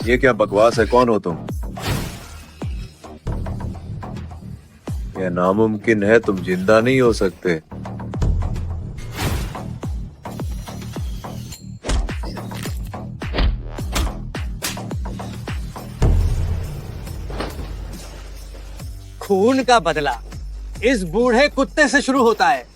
ये क्या बकवास है? कौन हो तुम? यह नामुमकिन है, तुम जिंदा नहीं हो सकते। खून का बदला इस बूढ़े कुत्ते से शुरू होता है।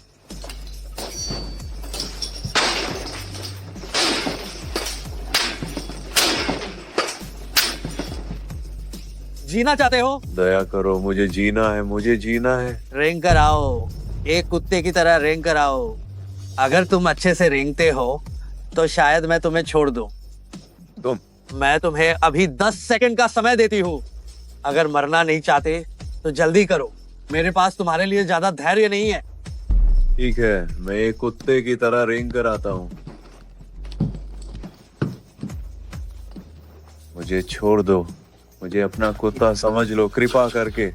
जीना चाहते हो? दया करो, मुझे जीना है, मुझे जीना है। रेंग कर आओ, एक कुत्ते की तरह रेंग कर आओ। अगर तुम अच्छे से रेंगते हो तो शायद मैं तुम्हें छोड़ दूं। मैं तुम्हें अभी 10 सेकंड का समय देती हूँ। अगर मरना नहीं चाहते तो जल्दी करो, मेरे पास तुम्हारे लिए ज्यादा धैर्य नहीं है। ठीक है, मैं एक कुत्ते की तरह रेंग कर आता हूँ। मुझे छोड़ दो, मुझे अपना कुत्ता समझ लो, कृपा करके।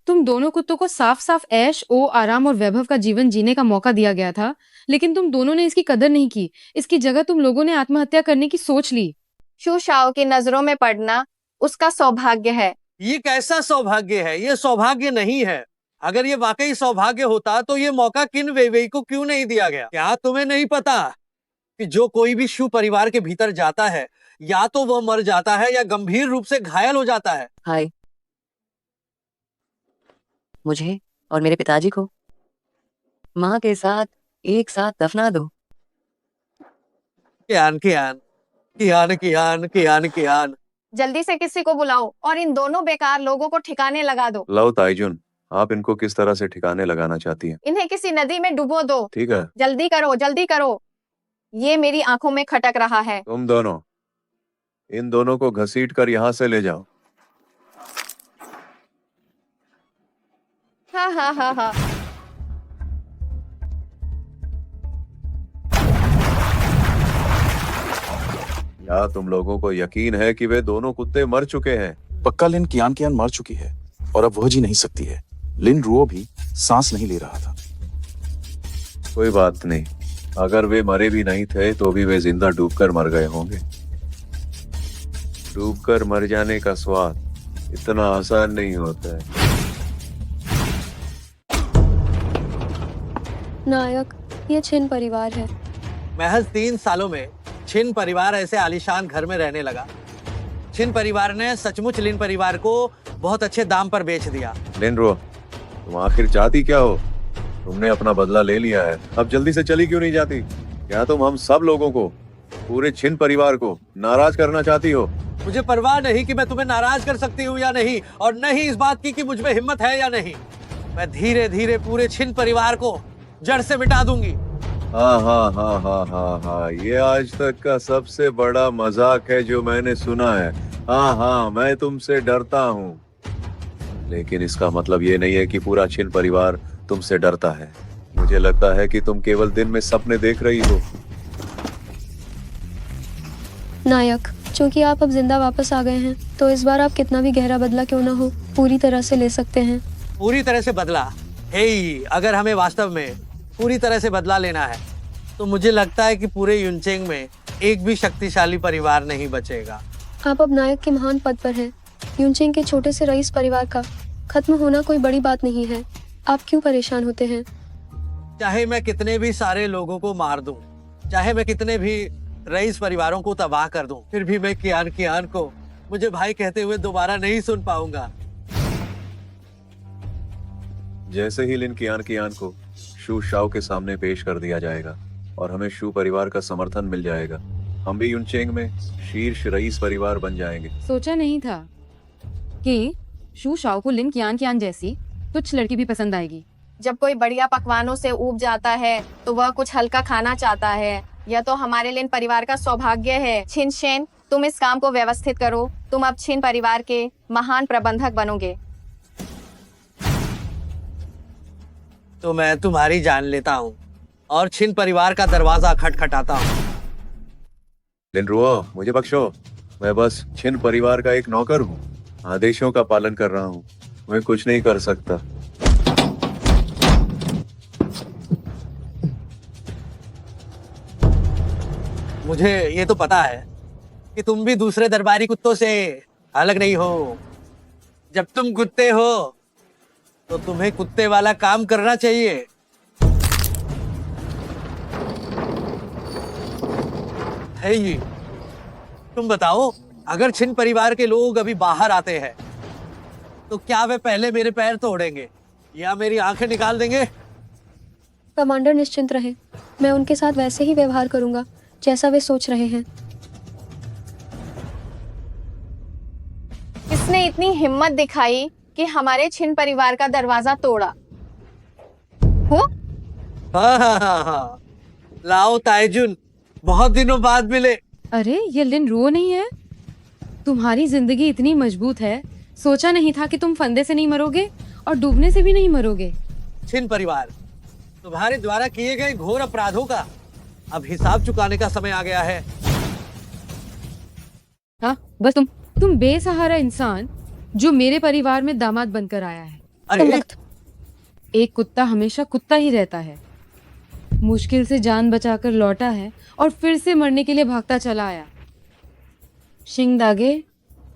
तुम दोनों कुत्तों को साफ साफ ऐश ओ आराम और वैभव का जीवन जीने का मौका दिया गया था, लेकिन तुम दोनों ने इसकी कदर नहीं की। इसकी जगह तुम लोगों ने आत्महत्या करने की सोच ली। शू शाओ की नजरों में पड़ना उसका सौभाग्य है। ये कैसा सौभाग्य है? ये सौभाग्य नहीं है। अगर ये वाकई सौभाग्य होता तो ये मौका किन वेइवेई को क्यों नहीं दिया गया? क्या तुम्हें नहीं पता कि जो कोई भी शू परिवार के भीतर जाता है या तो वह मर जाता है या गंभीर रूप से घायल हो जाता है। हाय, मुझे और मेरे पिताजी को माँ के साथ एक साथ दफना दो। कियान कियान कियान कियान कियान कियान। जल्दी से किसी को बुलाओ और इन दोनों बेकार लोगों को ठिकाने लगा दो। लो ताइजुन, आप इनको किस तरह से ठिकाने लगाना चाहती हैं? इन्हें किसी नदी में डुबो दो। ठीक है। जल्दी करो, जल्दी करो। ये मेरी आंखों में खटक रहा है। तुम दोनों इन दोनों को घसीट कर यहाँ से ले जाओ। हाँ हाँ हाँ हाँ। क्या तुम लोगों को यकीन है कि वे दोनों कुत्ते मर चुके हैं? पक्का लिन कियान कियान मर चुकी है और अब वह जी नहीं सकती है। लिन रुओ भी सांस नहीं ले रहा था। कोई बात नहीं, अगर वे मरे भी नहीं थे तो भी वे जिंदा डूबकर मर गए होंगे। डूबकर मर जाने का स्वाद इतना आसान नहीं होता है। नायक, ये छिन परिवार है। महज 3 सालों में छिन परिवार ऐसे आलीशान घर में रहने लगा। छिन परिवार ने सचमुच लिन परिवार को बहुत अच्छे दाम पर बेच दिया। लिनरो, तुम आखिर चाहती क्या हो? तुमने अपना बदला ले लिया है, अब जल्दी से चली क्यों नहीं जाती? क्या तुम हम सब लोगों को, पूरे छिन परिवार को नाराज करना चाहती हो? मुझे परवाह नहीं कि मैं तुम्हें नाराज कर सकती हूँ या नहीं, और नहीं इस बात की कि मुझ में हिम्मत है या नहीं। मैं धीरे धीरे पूरे छिन परिवार को जड़ से मिटा दूंगी। हाँ हाँ हाँ हाँ हाँ हाँ, ये आज तक का सबसे बड़ा मजाक है जो मैंने सुना है। हाँ हाँ, मैं तुमसे डरता हूँ, लेकिन इसका मतलब ये नहीं है कि पूरा छिन परिवार तुमसे डरता है। मुझे लगता है कि तुम केवल दिन में सपने देख रही हो। नायक, चूंकि आप अब जिंदा वापस आ गए हैं, तो इस बार आप कितना भी गहरा बदला क्यों ना हो, पूरी तरह से ले सकते हैं। पूरी तरह से बदला? हे, अगर हमें वास्तव में पूरी तरह से बदला लेना है तो मुझे लगता है कि पूरे युनचेंग में एक भी शक्तिशाली परिवार नहीं बचेगा। आप अब नायक के महान पद पर हैं। युनचेंग के छोटे से रईस परिवार का खत्म होना कोई बड़ी बात नहीं है। आप क्यों परेशान होते हैं? चाहे मैं कितने भी सारे लोगों को मार दूं, चाहे मैं कितने भी रईस परिवारों को तबाह कर दूं, फिर भी मैं कियान कियान को मुझे भाई कहते हुए दोबारा नहीं सुन पाऊंगा। जैसे ही लिन कियान कियान को शू शाओ के सामने पेश कर दिया जाएगा और हमें शू परिवार का समर्थन मिल जाएगा, हम भी युनचेंग में शीर्ष रईस परिवार बन जाएंगे। सोचा नहीं था कि शू शाओ को लिन कियान कियान जैसी तुच्छ लड़की भी पसंद आएगी। जब कोई बढ़िया पकवानों से ऊब जाता है तो वह कुछ हल्का खाना चाहता है। यह तो हमारे लिन परिवार का सौभाग्य है। छिन शेन, तुम इस काम को व्यवस्थित करो। तुम अब छिन परिवार के महान प्रबंधक बनोगे। तो मैं तुम्हारी जान लेता हूँ और छिन परिवार का दरवाजा खटखटाता हूँ। लिनरुओ, मुझे बख्शो, मैं बस छिन परिवार का एक नौकर हूँ, आदेशों का पालन कर रहा हूँ, मैं कुछ नहीं कर सकता। मुझे ये तो पता है कि तुम भी दूसरे दरबारी कुत्तों से अलग नहीं हो। जब तुम कुत्ते हो तो तुम्हें कुत्ते वाला काम करना चाहिए। है ये, तुम बताओ, अगर छिन परिवार के लोग अभी बाहर आते हैं तो क्या वे पहले मेरे पैर तोड़ेंगे या मेरी आंखें निकाल देंगे? कमांडर निश्चिंत रहे, मैं उनके साथ वैसे ही व्यवहार करूंगा जैसा वे सोच रहे हैं। इसने इतनी हिम्मत दिखाई कि हमारे छिन परिवार का दरवाजा तोड़ा। हो? हाँ। लाओ ताइजुन, बहुत दिनों बाद मिले। अरे ये लिन रुओ नहीं है? तुम्हारी जिंदगी इतनी मजबूत है, सोचा नहीं था कि तुम फंदे से नहीं मरोगे और डूबने से भी नहीं मरोगे। छिन परिवार, तुम्हारे द्वारा किए गए घोर अपराधों का अब हिसाब चुकाने का समय आ गया है। हाँ, बस तुम बेसहारा इंसान जो मेरे परिवार में दामाद बनकर आया है। अरे एक कुत्ता हमेशा कुत्ता ही रहता है। मुश्किल से जान बचाकर लौटा है और फिर से मरने के लिए भागता चला आया। शिंगदागे,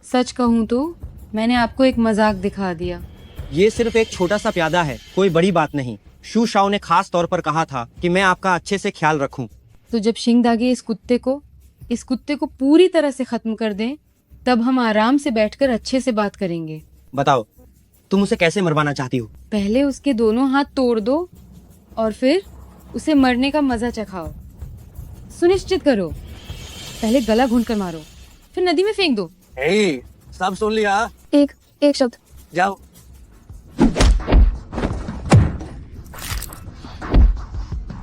सच कहूँ तो मैंने आपको एक मजाक दिखा दिया। ये सिर्फ एक छोटा सा प्यादा है, कोई बड़ी बात नहीं। शू शाओ ने खास तौर पर कहा था कि मैं आपका अच्छे से ख्याल रखूं। तो जब शिंगदागे इस कुत्ते को पूरी तरह से खत्म कर दें, तब हम आराम से बैठकर अच्छे से बात करेंगे। बताओ, तुम उसे कैसे मरवाना चाहती हो? पहले उसके दोनों हाथ तोड़ दो और फिर उसे मरने का मजा चखाओ। सुनिश्चित करो, पहले गला घूंढकर मारो, फिर नदी में फेंक दो। हे, सब सुन लिया? एक शब्द। जाओ।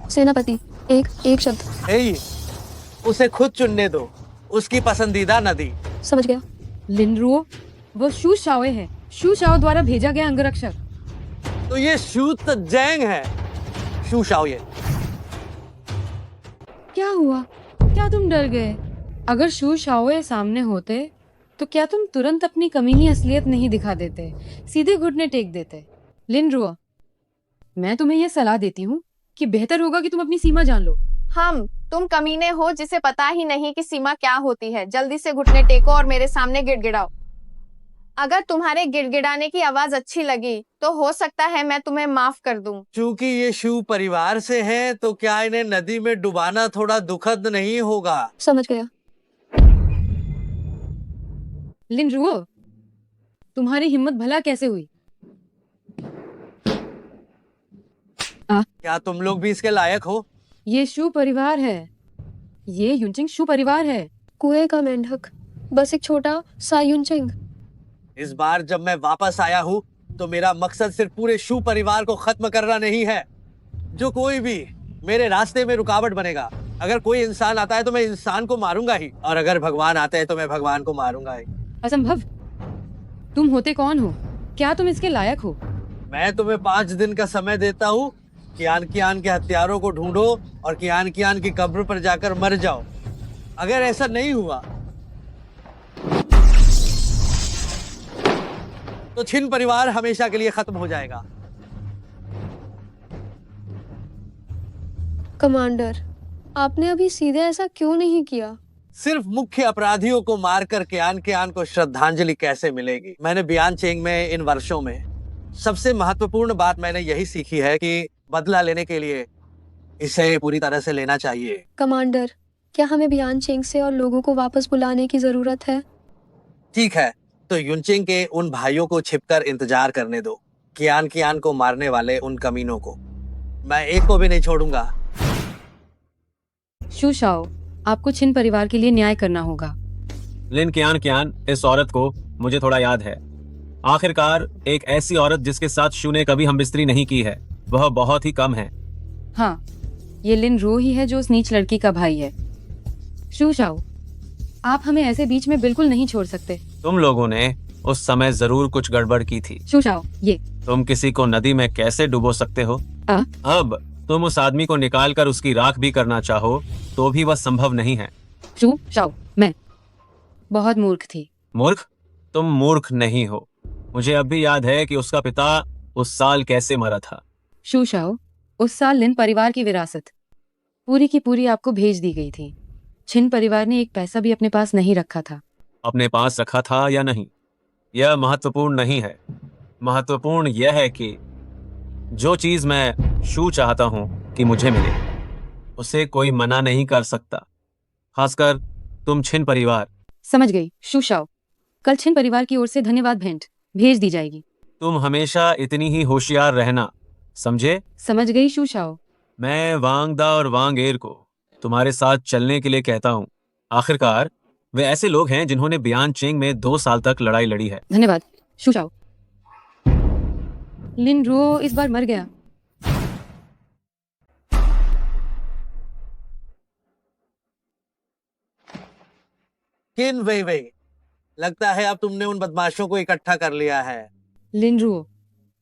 सेनापति, एक शब्द। हे, उसे खुद चुनने दो, उसकी पसंदीदा नदी। समझ गया। लिनरुओ, वो शू शाओ है, शू शाओ द्वारा भेजा गया अंगरक्षक। तो ये शू जैंग है। शू शाओ ये। क्या हुआ? क्या तुम डर गए? अगर शू शाओ सामने होते तो क्या तुम तुरंत अपनी कमीनी असलियत नहीं दिखा देते, सीधे घुटने टेक देते? लिनरुओ, मैं तुम्हें यह सलाह देती हूँ कि बेहतर होगा कि तुम अपनी सीमा जान लो। तुम कमीने हो जिसे पता ही नहीं कि सीमा क्या होती है। जल्दी से घुटने टेको और मेरे सामने गिड़गिड़ाओ। अगर तुम्हारे गिड़गिड़ाने की आवाज अच्छी लगी तो हो सकता है मैं तुम्हें माफ कर दूं। चूंकि ये शू परिवार से हैं, तो क्या इन्हें नदी में डुबाना थोड़ा दुखद नहीं होगा? समझ गया। लिनरुओ, तुम्हारी हिम्मत भला कैसे हुई? क्या तुम लोग भी इसके लायक हो? ये शू परिवार है, ये युनचिंग शू परिवार है। कुएं का मेंढक, बस एक छोटा सा युनचिंग। इस बार जब मैं वापस आया हूँ तो मेरा मकसद सिर्फ पूरे शू परिवार को खत्म करना नहीं है। जो कोई भी मेरे रास्ते में रुकावट बनेगा, अगर कोई इंसान आता है तो मैं इंसान को मारूंगा ही, और अगर भगवान आते हैं तो मैं भगवान को मारूंगा ही। असंभव। तुम होते कौन हो? क्या तुम इसके लायक हो? मैं तुम्हें 5 दिन का समय देता हूँ। कियान कियान के हत्यारों को ढूंढो और कियान कियान की कब्र पर जाकर मर जाओ। अगर ऐसा नहीं हुआ तो छिन परिवार हमेशा के लिए खत्म हो जाएगा। कमांडर, आपने अभी सीधे ऐसा क्यों नहीं किया? सिर्फ मुख्य अपराधियों को मारकर कियान को श्रद्धांजलि कैसे मिलेगी? मैंने बियान चेंग में इन वर्षों में सबसे महत्वपूर्ण बात मैंने यही सीखी है कि बदला लेने के लिए इसे पूरी तरह से लेना चाहिए। कमांडर, क्या हमें बियान चेंग से और लोगों को वापस बुलाने की जरूरत है? ठीक है, तो युनचिंग के उन भाइयों को छिपकर इंतजार करने दो। कियान को मारने वाले उन कमीनों को मैं एक को भी नहीं छोड़ूंगा। शू शाओ, आपको छिन परिवार के लिए न्याय करना होगा। लिन कियान, इस औरत को मुझे थोड़ा याद है। आखिरकार एक ऐसी औरत जिसके साथ शू ने कभी हमबिस्तरी नहीं की है, वह बहुत ही कम है। हाँ, ये लिन रो ही है जो उस नीच लड़की का भाई है। शू शाओ, आप हमें ऐसे बीच में बिल्कुल नहीं छोड़ सकते। तुम लोगों ने उस समय जरूर कुछ गड़बड़ की थी। शू शाओ, ये तुम किसी को नदी में कैसे डुबो सकते हो? अब तुम उस आदमी को निकाल कर उसकी राख भी करना चाहो तो भी वह संभव नहीं है। शू शाओ, मैं बहुत मूर्ख थी। मूर्ख? तुम मूर्ख नहीं हो। मुझे अब भी याद है कि उसका पिता उस साल कैसे मरा था। शू शाओ, उस साल लिन परिवार की विरासत पूरी की पूरी आपको भेज दी गई थी। छिन परिवार ने एक पैसा भी अपने पास नहीं रखा था। अपने पास रखा था या नहीं, यह महत्वपूर्ण नहीं है। महत्वपूर्ण यह है कि जो चीज मैं शू चाहता हूं कि मुझे मिले, उसे कोई मना नहीं कर सकता, खासकर तुम छिन परिवार। समझ गई शू शाओ, कल छिन परिवार की ओर से धन्यवाद भेंट भेज दी जाएगी। तुम हमेशा इतनी ही होशियार रहना, समझे? समझ गई शू शाओ। मैं वांग दा और वांग एर को तुम्हारे साथ चलने के लिए कहता हूँ। आखिरकार वे ऐसे लोग हैं जिन्होंने बियान चेंग में 2 साल तक लड़ाई लड़ी है। धन्यवाद शू शाओ। लिन रुओ इस बार मर गया। किन वही वही, लगता है अब तुमने उन बदमाशों को इकट्ठा कर लिया है। लिन रुओ,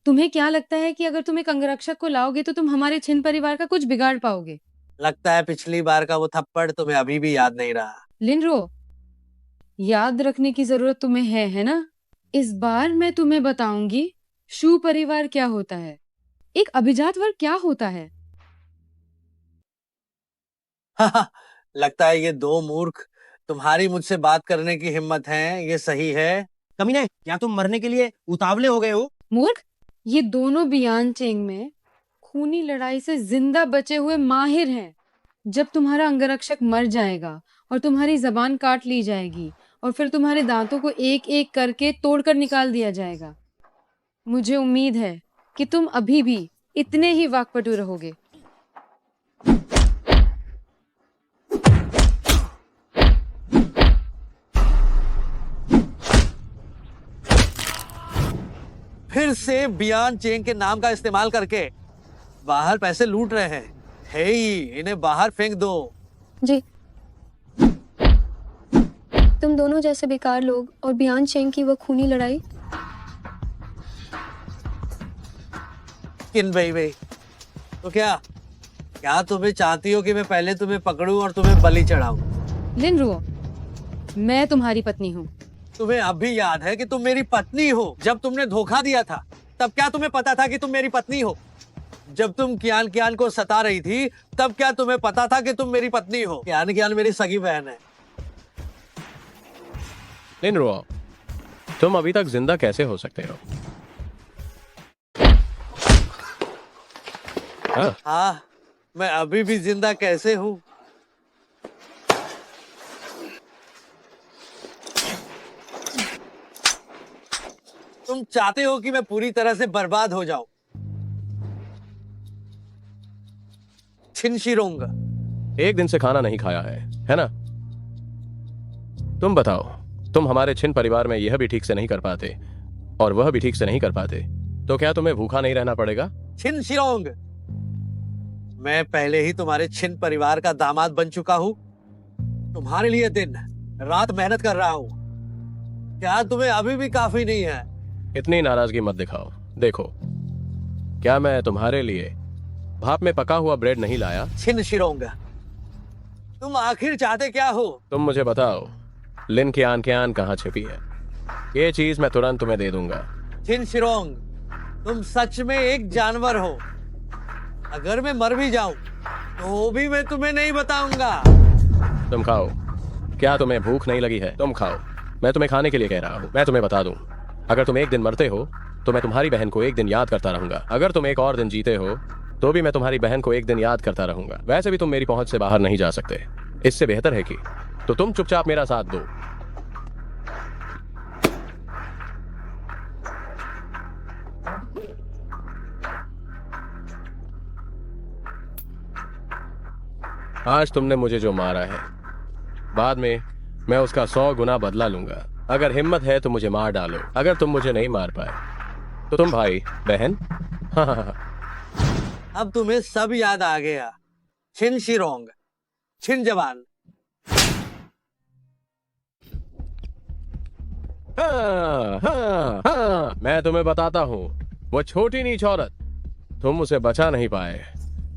तुम्हें क्या लगता है कि अगर तुम एक अंगरक्षक को लाओगे तो तुम हमारे छिन परिवार का कुछ बिगाड़ पाओगे? लगता है पिछली बार का वो थप्पड़ तुम्हें अभी भी याद नहीं रहा। लिन रुओ, याद रखने की जरूरत तुम्हें है ना? इस बार मैं तुम्हें बताऊंगी शू परिवार क्या होता है, एक अभिजात वर्ग क्या होता है। लगता है ये 2 मूर्ख तुम्हारी मुझसे बात करने की हिम्मत है, ये सही है? कमीने, क्या तुम मरने के लिए उतावले हो गए हो? मूर्ख, ये दोनों बियान चेंग में खूनी लड़ाई से जिंदा बचे हुए माहिर हैं। जब तुम्हारा अंगरक्षक मर जाएगा और तुम्हारी जबान काट ली जाएगी और फिर तुम्हारे दांतों को एक एक करके तोड़कर निकाल दिया जाएगा, मुझे उम्मीद है कि तुम अभी भी इतने ही वाकपटू रहोगे। फिर से बियान चेंग के नाम का इस्तेमाल करके बाहर पैसे लूट रहे हैं। हे, इन्हें बाहर फेंक दो। जी, तुम दोनों जैसे बेकार लोग और बियान चेंग की वो खूनी लड़ाई। किन भाई भाई, तो क्या तुम्हें चाहती हो कि मैं पहले तुम्हें पकड़ूं और तुम्हें बलि चढ़ाऊं? लिन रुओ, मैं तुम्हारी पत्नी हूँ। तुम्हें अब भी याद है कि तुम मेरी पत्नी हो? जब तुमने धोखा दिया था तब क्या तुम्हें पता था कि तुम मेरी पत्नी हो? जब तुम कियान कियान को सता रही थी तब क्या तुम्हें पता था कि तुम मेरी पत्नी हो? कियान कियान मेरी सगी बहन है। लिन रुओ, तुम अभी तक जिंदा कैसे हो सकते हो? हाँ, मैं अभी भी जिंदा कैसे हूँ? तुम चाहते हो कि मैं पूरी तरह से बर्बाद हो जाऊं। छिन शिरोंग, एक दिन से खाना नहीं खाया है ना? तुम बताओ, तुम हमारे छिन परिवार में यह भी ठीक से नहीं कर पाते और वह भी ठीक से नहीं कर पाते, तो क्या तुम्हें भूखा नहीं रहना पड़ेगा? छिन शिरोंग, मैं पहले ही तुम्हारे छिन परिवार का दामाद बन चुका हूँ। तुम्हारे लिए दिन रात मेहनत कर रहा हूँ। क्या तुम्हें अभी भी काफी नहीं है? इतनी नाराजगी मत दिखाओ। देखो, क्या मैं तुम्हारे लिए भाप में पका हुआ ब्रेड नहीं लाया? छिन शिरोंग, तुम आखिर चाहते क्या हो? तुम मुझे बताओ, लिन कियान कियान कहाँ छिपी है? ये चीज मैं तुरंत तुम्हें दे दूंगा। छिन शिरोंग, तुम सच में एक जानवर हो। अगर मैं मर भी जाऊं तो भी मैं तुम्हें नहीं बताऊंगा। तुम खाओ। क्या तुम्हें भूख नहीं लगी है? तुम खाओ। मैं तुम्हें खाने के लिए कह रहा हूँ। मैं तुम्हें बता दूं, अगर तुम एक दिन मरते हो तो मैं तुम्हारी बहन को एक दिन याद करता रहूंगा। अगर तुम एक और दिन जीते हो तो भी मैं तुम्हारी बहन को एक दिन याद करता रहूंगा। वैसे भी तुम मेरी पहुंच से बाहर नहीं जा सकते। इससे बेहतर है कि तो तुम चुपचाप मेरा साथ दो। आज तुमने मुझे जो मारा है, बाद में मैं उसका 100 गुना बदला लूंगा। अगर हिम्मत है तो मुझे मार डालो। अगर तुम मुझे नहीं मार पाए तो तुम भाई बहन। अब तुम्हें सब याद आ गया। छिन शिरोंग, छिन जवान। हाँ, मैं तुम्हें बताता हूँ, वो छोटी नीच औरत, तुम उसे बचा नहीं पाए।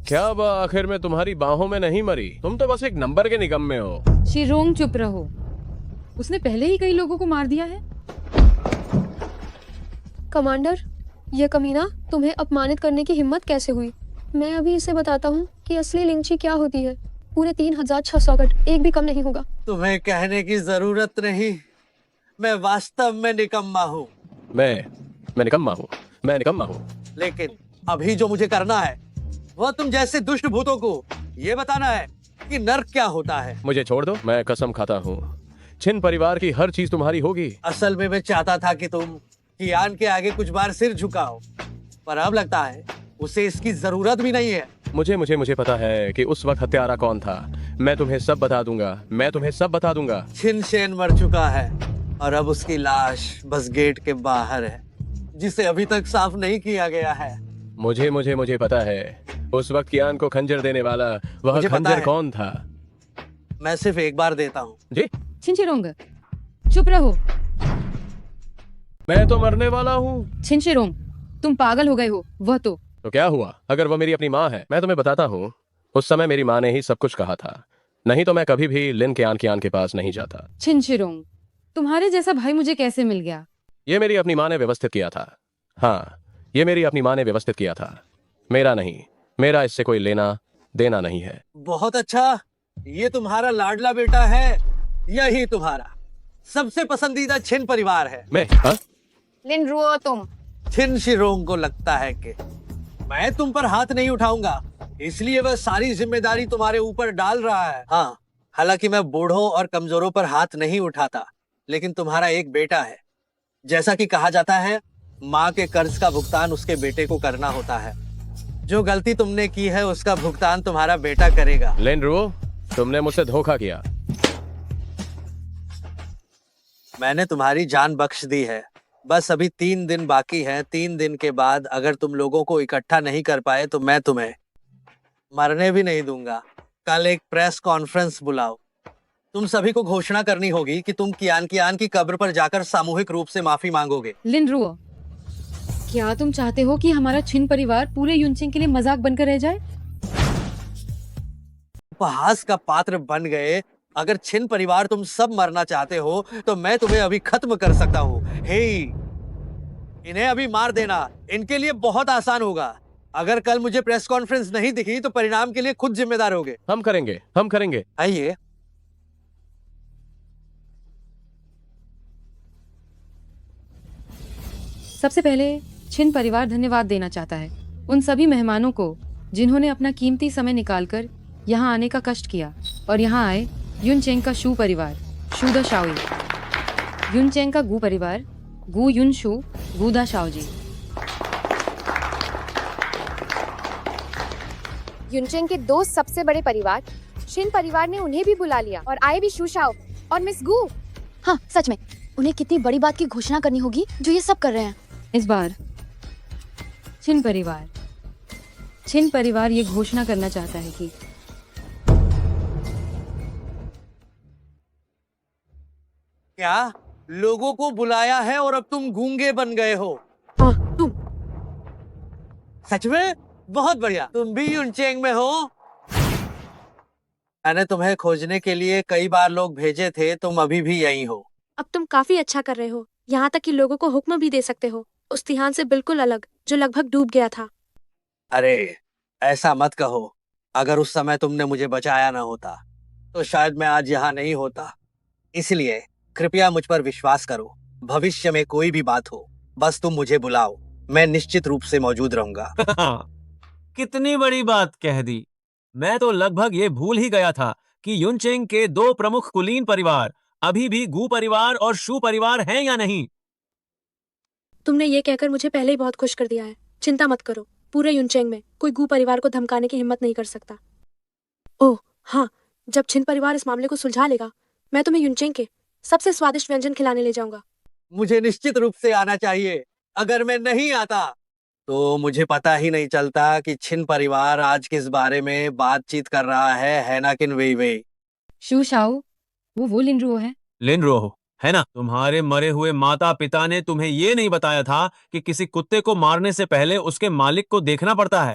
क्या वह आखिर में तुम्हारी बाहों में नहीं मरी? तुम तो बस एक नंबर के निकम्मे हो। शिरोंग चुप रहो, उसने पहले ही कई लोगों को मार दिया है। कमांडर, यह कमीना तुम्हें अपमानित करने की हिम्मत कैसे हुई? मैं अभी इसे बताता हूँ कि असली लिंची क्या होती है। पूरे 3600 कट, एक भी कम नहीं होगा। तुम्हें कहने की जरूरत नहीं, मैं वास्तव में निकम्मा हूँ। मैं निकम्मा हूँ, मैं निकम्मा हूँ। लेकिन अभी जो मुझे करना है वह तुम जैसे दुष्ट भूतों को ये बताना है कि नर्क क्या होता है। मुझे छोड़ दो, मैं कसम खाता हूँ छिन परिवार की हर चीज तुम्हारी होगी। असल में मैं चाहता था कि तुम कियान के आगे कुछ बार सिर झुकाओ, पर अब लगता है उसे इसकी जरूरत भी नहीं है। मुझे पता है कि उस वक्त हत्यारा कौन था। मैं तुम्हें सब बता दूंगा, मैं तुम्हें सब बता दूंगा। छिन शेन मर चुका है और अब उसकी लाश बस गेट के बाहर है, जिसे अभी तक साफ नहीं किया गया है। मुझे पता है उस वक्त कियान को खंजर देने वाला वह मुझे पता खंजर है। कौन था। मैं सिर्फ एक बार देता हूँ। जी, छिनशिरोंग, चुप रहो। मैं तो मरने वाला हूँ। छिनशिरोंग, तुम पागल हो गए हो। वह तो क्या हुआ अगर वो मेरी अपनी माँ है? मैं तुम्हें बताता हूँ, उस समय मेरी माँ ने ही सब कुछ कहा था, नहीं तो मैं कभी भी लिन कियान के पास नहीं जाता। छिनशिरोंग, तुम्हारे जैसा भाई मुझे कैसे मिल गया? ये मेरी अपनी माँ ने व्यवस्थित किया था। हाँ, ये मेरी अपनी माँ ने व्यवस्थित किया था, मेरा नहीं। मेरा इससे कोई लेना देना नहीं है। बहुत अच्छा, ये तुम्हारा लाडला बेटा है, यही तुम्हारा सबसे पसंदीदा छिन परिवार है। मैं लिन रुओ, तुम छिन शिरोंग को लगता है कि मैं तुम पर हाथ नहीं उठाऊंगा, इसलिए वह सारी जिम्मेदारी तुम्हारे ऊपर डाल रहा है। हाँ, हालांकि मैं बूढ़ों और कमजोरों पर हाथ नहीं उठाता, लेकिन तुम्हारा एक बेटा है। जैसा कि कहा जाता है, माँ के कर्ज का भुगतान उसके बेटे को करना होता है। जो गलती तुमने की है उसका भुगतान तुम्हारा बेटा करेगा। लिन रुओ, तुमने मुझसे धोखा किया। मैंने तुम्हारी जान बख्श दी है, बस अभी 3 दिन बाकी हैं। 3 दिन के बाद अगर तुम लोगों को इकट्ठा नहीं कर पाए तो मैं तुम्हें मरने भी नहीं दूंगा। कल एक प्रेस कॉन्फ्रेंस बुलाओ। तुम सभी को घोषणा करनी होगी कि तुम कियान की कब्र पर जाकर सामूहिक रूप से माफी मांगोगे। लिनरुओ, क्या तुम चाहते हो कि हमारा छिन परिवार पूरे युनचेंग के लिए मजाक बनकर रह जाए? उपहास का पात्र बन गए। अगर छिन परिवार तुम सब मरना चाहते हो तो मैं तुम्हें अभी खत्म कर सकता हूँ। हे, इन्हें अभी मार देना इनके लिए बहुत आसान होगा। अगर कल मुझे प्रेस कॉन्फ्रेंस नहीं दिखी तो परिणाम के लिए खुद जिम्मेदार होगे। हम करेंगे। आइए। सबसे पहले छिन परिवार धन्यवाद देना चाहता है उन सभी मेहमानों को जिन्होंने अपना कीमती समय निकालकर यहाँ आने का कष्ट किया और यहाँ आए युनचेंग का शू परिवार, शू द शाओई, युनचेंग का गू परिवार, गू युन शू, गू दा शाओजी। युनचेंग के 2 सबसे बड़े परिवार शिन परिवार ने उन्हें भी बुला लिया और आए भी शूशाओ और मिस गू। हाँ, सच में उन्हें कितनी बड़ी बात की घोषणा करनी होगी जो ये सब कर रहे हैं। इस बार छिन परिवार ये घोषणा करना चाहता है कि क्या लोगों को बुलाया है और अब तुम गूंगे बन गए हो? हाँ, तुम। सच में? बहुत बढ़िया। तुम भी युनचेंग में हो? मैंने तुम्हें खोजने के लिए कई बार लोग भेजे थे, तुम अभी भी यहीं हो। अब तुम काफी अच्छा कर रहे हो, यहाँ तक कि लोगों को हुक्म भी दे सकते हो, उस तिहान से बिल्कुल अलग जो लगभग डूब गया था। अरे ऐसा मत कहो। अगर उस समय तुमने मुझे बचाया ना होता तो शायद मैं आज यहाँ नहीं होता। इसलिए कृपया मुझ पर विश्वास करो। भविष्य में कोई भी बात हो, बस तुम मुझे बुलाओ, मैं निश्चित रूप से मौजूद रहूंगा। कितनी बड़ी बात कह दी। मैं तो लगभग ये भूल ही गया था कि युनचेंग के 2 प्रमुख कुलीन परिवार अभी भी गू परिवार और शू परिवार हैं या नहीं। तुमने ये कहकर मुझे पहले ही बहुत खुश कर दिया है। चिंता मत करो, पूरे युनचेंग में कोई गू परिवार को धमकाने की हिम्मत नहीं कर सकता। ओह हाँ, जब छिन परिवार इस मामले को सुलझा लेगा, मैं तुम्हें युनचेंग के सबसे स्वादिष्ट व्यंजन खिलाने ले जाऊंगा। मुझे निश्चित रूप से आना चाहिए। अगर मैं नहीं आता तो मुझे पता ही नहीं चलता कि छिन परिवार आज किस बारे में बातचीत कर रहा है ना किन वे वे। शू शाओ, वो लिनरुओ है। लिनरुओ है ना? तुम्हारे मरे हुए माता पिता ने तुम्हें ये नहीं बताया था कि किसी कुत्ते को मारने से पहले उसके मालिक को देखना पड़ता है।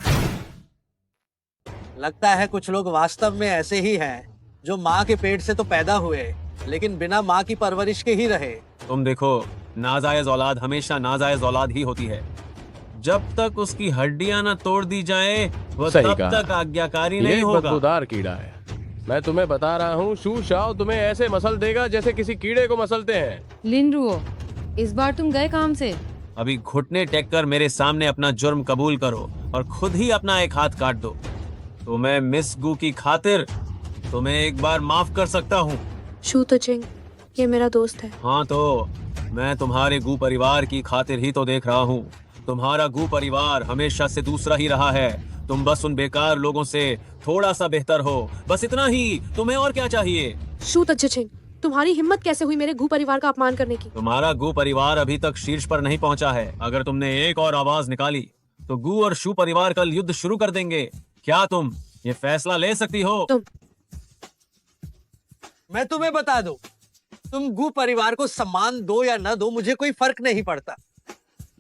लगता है कुछ लोग वास्तव में ऐसे ही हैं, जो माँ के पेट से तो पैदा हुए लेकिन बिना माँ की परवरिश के ही रहे। तुम देखो, नाजायज औलाद हमेशा नाजायज औलाद ही होती है। जब तक उसकी हड्डियां न तोड़ दी जाए वह सही तब कहा। तक आज्ञाकारी ये नहीं एक होगा। बदबूदार कीड़ा है। मैं तुम्हें बता रहा हूँ, शू शाओ तुम्हें ऐसे मसल देगा जैसे किसी कीड़े को मसलते हैं। लिन रुओ, इस बार तुम गए काम से? अभी घुटने टेक कर मेरे सामने अपना जुर्म कबूल करो और खुद ही अपना एक हाथ काट दो, तो मैं मिस गू की खातिर तुम्हें एक बार माफ कर सकता हूँ। शू तो चिंग, ये मेरा दोस्त है। हाँ तो मैं तुम्हारे गू परिवार की खातिर ही तो देख रहा हूँ। तुम्हारा गू परिवार हमेशा से दूसरा ही रहा है। तुम बस उन बेकार लोगों से थोड़ा सा बेहतर हो, बस इतना ही। तुम्हें और क्या चाहिए? शू तो चिंग, तुम्हारी हिम्मत कैसे हुई मेरे गू परिवार का अपमान करने की? तुम्हारा गू परिवार अभी तक शीर्ष पर नहीं पहुंचा है। अगर तुमने एक और आवाज निकाली तो गू और शू परिवार कल युद्ध शुरू कर देंगे। क्या तुम ये फैसला ले सकती हो? मैं तुम्हें बता दूं, तुम गू परिवार को सम्मान दो या न दो, मुझे कोई फर्क नहीं पड़ता।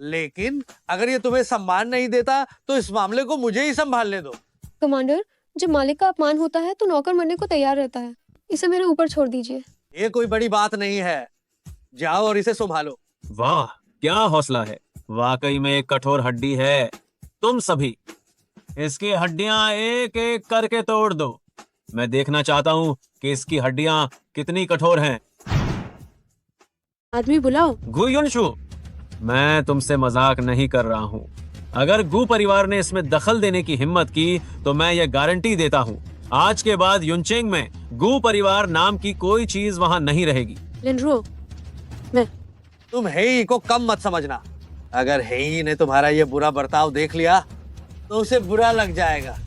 लेकिन अगर ये तुम्हें सम्मान नहीं देता तो इस मामले को मुझे ही संभालने दो। कमांडर, जब मालिक का अपमान होता है तो नौकर मरने को तैयार रहता है। इसे मेरे ऊपर छोड़ दीजिए। ये कोई बड़ी बात नहीं है, जाओ और इसे संभालो। वाह, क्या हौसला है! वाकई में एक कठोर हड्डी है। तुम सभी इसकी हड्डियां एक एक करके तोड़ दो। मैं देखना चाहता हूँ कि इसकी हड्डियां कितनी कठोर हैं। आदमी बुलाओ। गू युनशु, मैं तुमसे मजाक नहीं कर रहा हूँ। अगर गू परिवार ने इसमें दखल देने की हिम्मत की तो मैं ये गारंटी देता हूँ, आज के बाद युनचेंग में गू परिवार नाम की कोई चीज वहाँ नहीं रहेगी। लिनरो, मैं तुम हेई को कम मत समझना। अगर हेई ने तुम्हारा ये बुरा बर्ताव देख लिया तो उसे बुरा लग जाएगा।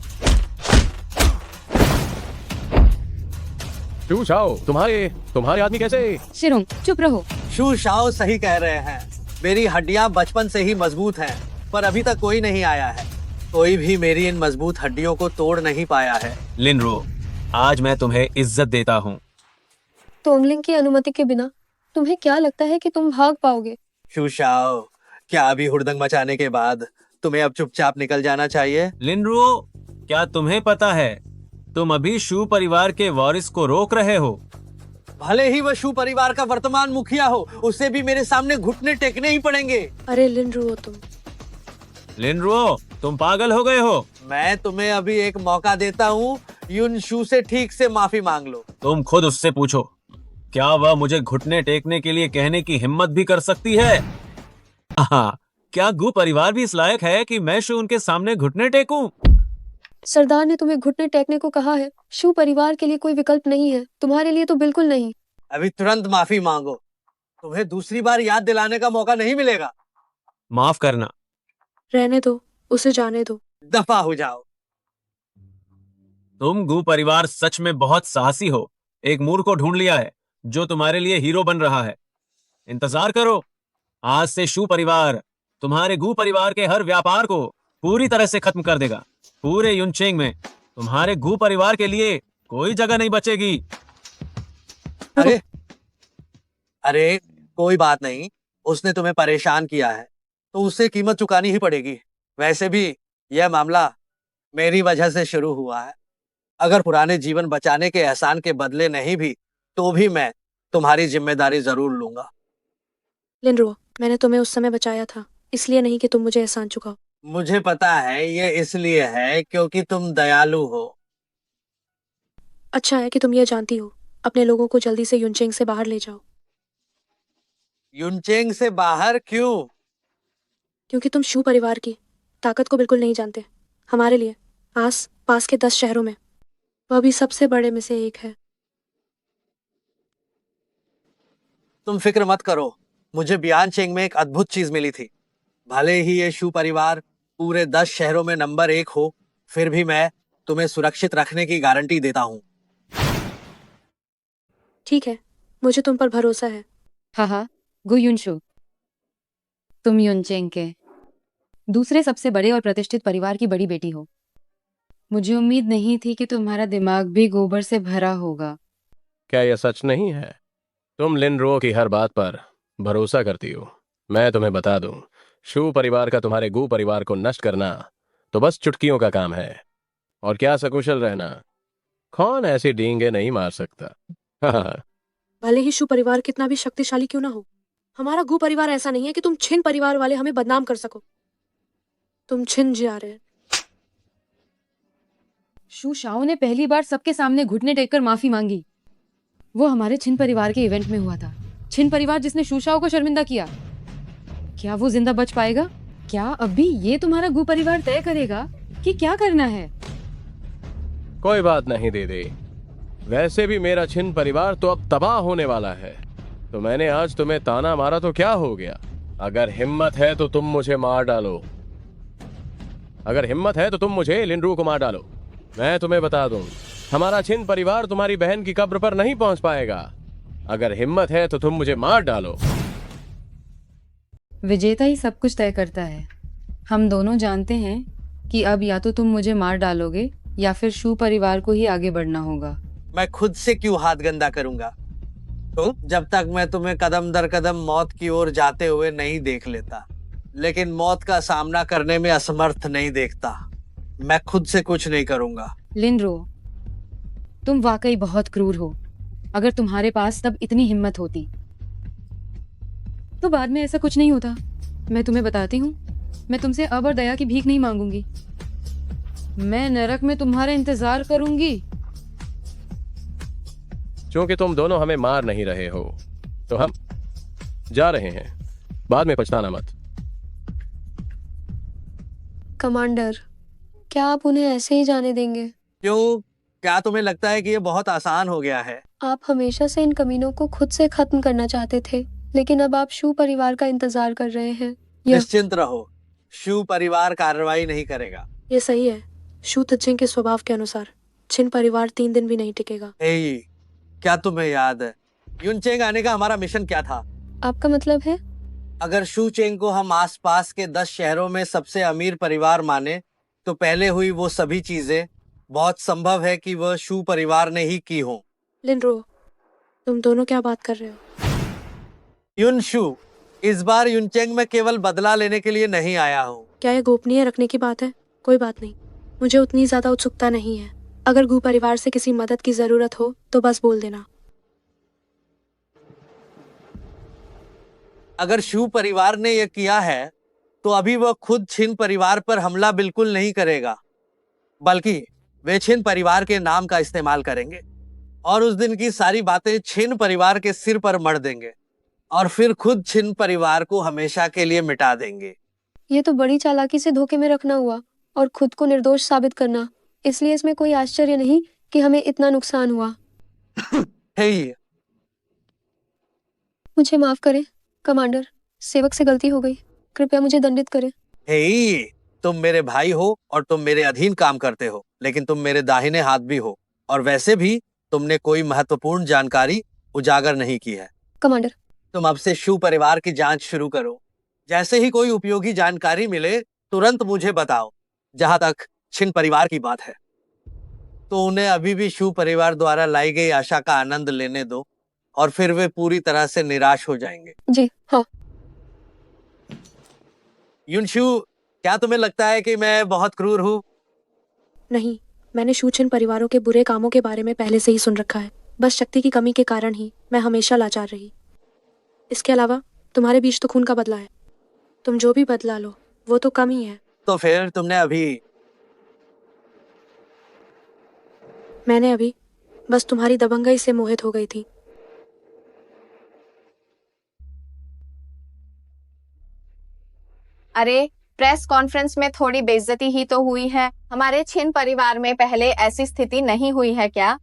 शू शाओ, तुम्हारे आदमी कैसे? शिरोंग, चुप रहो। शू शाओ सही कह रहे हैं। मेरी हड्डियां बचपन से ही मजबूत हैं, पर अभी तक कोई नहीं आया है। कोई भी मेरी इन मजबूत हड्डियों को तोड़ नहीं पाया है। लिनरो, आज मैं तुम्हें इज्जत देता हूँ। तोमलिंग की अनुमति के बिना तुम्हें क्या लगता है कि तुम भाग पाओगे? शू शाओ, क्या अभी हुड़दंग मचाने के बाद तुम्हें अब चुपचाप निकल जाना चाहिए? लिनरो, क्या तुम्हें पता है तुम अभी शू परिवार के वारिस को रोक रहे हो? भले ही वह शू परिवार का वर्तमान मुखिया हो, उसे भी मेरे सामने घुटने टेकने ही पड़ेंगे। अरे लिनरो, लिनरो, तुम पागल हो गए हो? मैं तुम्हें अभी एक मौका देता हूँ, युन शू से ठीक से माफी मांग लो। तुम खुद उससे पूछो, क्या वह मुझे घुटने टेकने के लिए कहने की हिम्मत भी कर सकती है? हाँ, क्या गू परिवार भी इस लायक है कि मैं शू उनके सामने घुटने टेकूं? सरदार ने तुम्हें घुटने टेकने को कहा है। शू परिवार के लिए कोई विकल्प नहीं है, तुम्हारे लिए तो बिल्कुल नहीं। अभी तुरंत माफी मांगो, तुम्हें दूसरी बार याद दिलाने का मौका नहीं मिलेगा। माफ करना। रहने दो, उसे जाने दो। दफा हो जाओ। तुम गू परिवार सच में बहुत साहसी हो। एक मूर्ख को ढूंढ लिया है जो तुम्हारे लिए हीरो बन रहा है। इंतजार करो, आज से शू परिवार तुम्हारे गू परिवार के हर व्यापार को पूरी तरह से खत्म कर देगा। पूरे युनचेंग में तुम्हारे गू परिवार के लिए कोई जगह नहीं बचेगी। अरे अरे, कोई बात नहीं, उसने तुम्हें परेशान किया है तो उससे कीमत चुकानी ही पड़ेगी। वैसे भी यह मामला मेरी वजह से शुरू हुआ है। अगर पुराने जीवन बचाने के एहसान के बदले नहीं भी तो भी मैं तुम्हारी जिम्मेदारी जरूर लूंगा। लिनरो, मैंने तुम्हें उस समय बचाया था, इसलिए नहीं कि तुम मुझे एहसान चुकाओ। मुझे पता है ये इसलिए है क्योंकि तुम दयालु हो। अच्छा है कि तुम ये जानती हो। अपने लोगों को जल्दी से युनचेंग से बाहर ले जाओ। युनचेंग से बाहर क्यों? क्योंकि तुम शू परिवार की ताकत को बिल्कुल नहीं जानते। हमारे लिए आस पास के 10 शहरों में वह भी सबसे बड़े में से एक है। तुम फिक्र मत करो, मुझे बियानचेंग में एक अद्भुत चीज मिली थी। भले ही ये शू परिवार पूरे 10 शहरों में नंबर 1 हो, फिर भी मैं तुम्हें सुरक्षित रखने की गारंटी देता हूँ। ठीक है, मुझे तुम पर भरोसा है। हाँ, गु युनशु, तुम युनचेंग के दूसरे सबसे बड़े और प्रतिष्ठित परिवार की बड़ी बेटी हो। मुझे उम्मीद नहीं थी कि तुम्हारा दिमाग भी गोबर से भरा होगा। क्या यह सच नहीं है? तुम लिनरो की हर बात पर भरोसा करती हो। मैं तुम्हें बता दूं, शू परिवार का तुम्हारे गू परिवार को नष्ट करना तो बस चुटकियों का काम है। और क्या सकुशल रहना, कौन ऐसी डींगे नहीं मार सकता। भले ही शू परिवार कितना भी शक्तिशाली क्यों ना हो, हमारा गू परिवार ऐसा नहीं है कि तुम छिन परिवार वाले हमें बदनाम कर सको। तुम छिन जा रहे। शू शाओ ने पहली बार सबके सामने घुटने टेककर माफी मांगी। वो हमारे छिन परिवार के इवेंट में हुआ था। छिन परिवार जिसने शू शाओ को शर्मिंदा किया। क्या वो जिंदा बच पाएगा? क्या अभी ये तुम्हारा गु परिवार तय करेगा कि क्या करना है? कोई बात नहीं दीदी, वैसे भी मेरा छिन परिवार तो अब तबाह होने वाला है, तो मैंने आज तुम्हें ताना मारा तो क्या हो गया? अगर हिम्मत है तो तुम मुझे मार डालो। अगर हिम्मत है तो तुम मुझे लिनरू को मार डालो। मैं तुम्हें बता दूं, हमारा छिन परिवार तुम्हारी बहन की कब्र पर नहीं पहुंच पाएगा। अगर हिम्मत है तो तुम मुझे मार डालो। विजेता ही सब कुछ तय करता है। हम दोनों जानते हैं कि अब या तो तुम मुझे मार डालोगे या फिर शू परिवार को ही आगे बढ़ना होगा। मैं खुद से क्यों हाथ गंदा करूंगा? तो जब तक मैं तुम्हें कदम दर कदम मौत की ओर जाते हुए नहीं देख लेता, लेकिन मौत का सामना करने में असमर्थ नहीं देखता, मैं खुद से कुछ नहीं करूंगा। लिनरो, तुम वाकई बहुत क्रूर हो। अगर तुम्हारे पास तब इतनी हिम्मत होती तो बाद में ऐसा कुछ नहीं होता। मैं तुम्हें बताती हूँ, मैं तुमसे अब और दया की भीख नहीं मांगूंगी। मैं नरक में तुम्हारा इंतजार करूंगी। क्योंकि तुम दोनों हमें मार नहीं रहे हो तो हम जा रहे हैं। बाद में पछताना मत। कमांडर, क्या आप उन्हें ऐसे ही जाने देंगे? क्यों? क्या तुम्हें लगता है कि ये बहुत आसान हो गया है? आप हमेशा से इन कमीनों को खुद से खत्म करना चाहते थे, लेकिन अब आप शू परिवार का इंतजार कर रहे हैं। निश्चिंत रहो, शू परिवार कार्रवाई नहीं करेगा। ये सही है। शू तचिंग के स्वभाव के अनुसार छिन परिवार 3 दिन भी नहीं टिकेगा। हे, क्या तुम्हें याद है युनचेंग आने का हमारा मिशन क्या था? आपका मतलब है? अगर शू चेंग को हम आसपास के 10 शहरों में सबसे अमीर परिवार माने, तो पहले हुई वो सभी चीजें बहुत संभव है कि वह शू परिवार ने ही की हो। लिनरो, तुम दोनों क्या बात कर रहे हो? युन शू, इस बार युनचेंग में केवल बदला लेने के लिए नहीं आया हूँ। क्या ये गोपनीय रखने की बात है? कोई बात नहीं, मुझे उतनी ज्यादा उत्सुकता नहीं है। अगर गु परिवार से किसी मदद की जरूरत हो तो बस बोल देना। अगर शू परिवार ने यह किया है तो अभी वह खुद छिन परिवार पर हमला बिल्कुल नहीं करेगा, बल्कि वे छिन परिवार के नाम का इस्तेमाल करेंगे और उस दिन की सारी बातें छिन परिवार के सिर पर मढ़ देंगे और फिर खुद छिन परिवार को हमेशा के लिए मिटा देंगे। ये तो बड़ी चालाकी से धोखे में रखना हुआ और खुद को निर्दोष साबित करना, इसलिए इसमें कोई आश्चर्य नहीं कि हमें इतना नुकसान हुआ। हे, मुझे माफ करें कमांडर, सेवक से गलती हो गई, कृपया मुझे दंडित करें। हे, तुम मेरे भाई हो और तुम मेरे अधीन काम करते हो, लेकिन तुम मेरे दाहिने हाथ भी हो, और वैसे भी तुमने कोई महत्वपूर्ण जानकारी उजागर नहीं की है। कमांडर, तुम अब से शू परिवार की जांच शुरू करो। जैसे ही कोई उपयोगी जानकारी मिले तुरंत मुझे बताओ। जहां तक छिन परिवार की बात है, तो उन्हें अभी भी शू परिवार द्वारा लाई गई आशा का आनंद लेने दो और फिर वे पूरी तरह से निराश हो जाएंगे। जी हाँ। युनशू, क्या तुम्हें लगता है कि मैं बहुत क्रूर हूँ? नहीं, मैंने शू छिन परिवारों के बुरे कामों के बारे में पहले से ही सुन रखा है। बस शक्ति की कमी के कारण ही मैं हमेशा लाचार रही। इसके अलावा तुम्हारे बीच तो खून का बदला है। तुम जो भी बदला लो वो तो कम ही है। तो फिर तुमने अभी? मैंने अभी बस तुम्हारी दबंगई से मोहित हो गई थी। अरे, प्रेस कॉन्फ्रेंस में थोड़ी बेइज्जती ही तो हुई है। हमारे छिन परिवार में पहले ऐसी स्थिति नहीं हुई है क्या?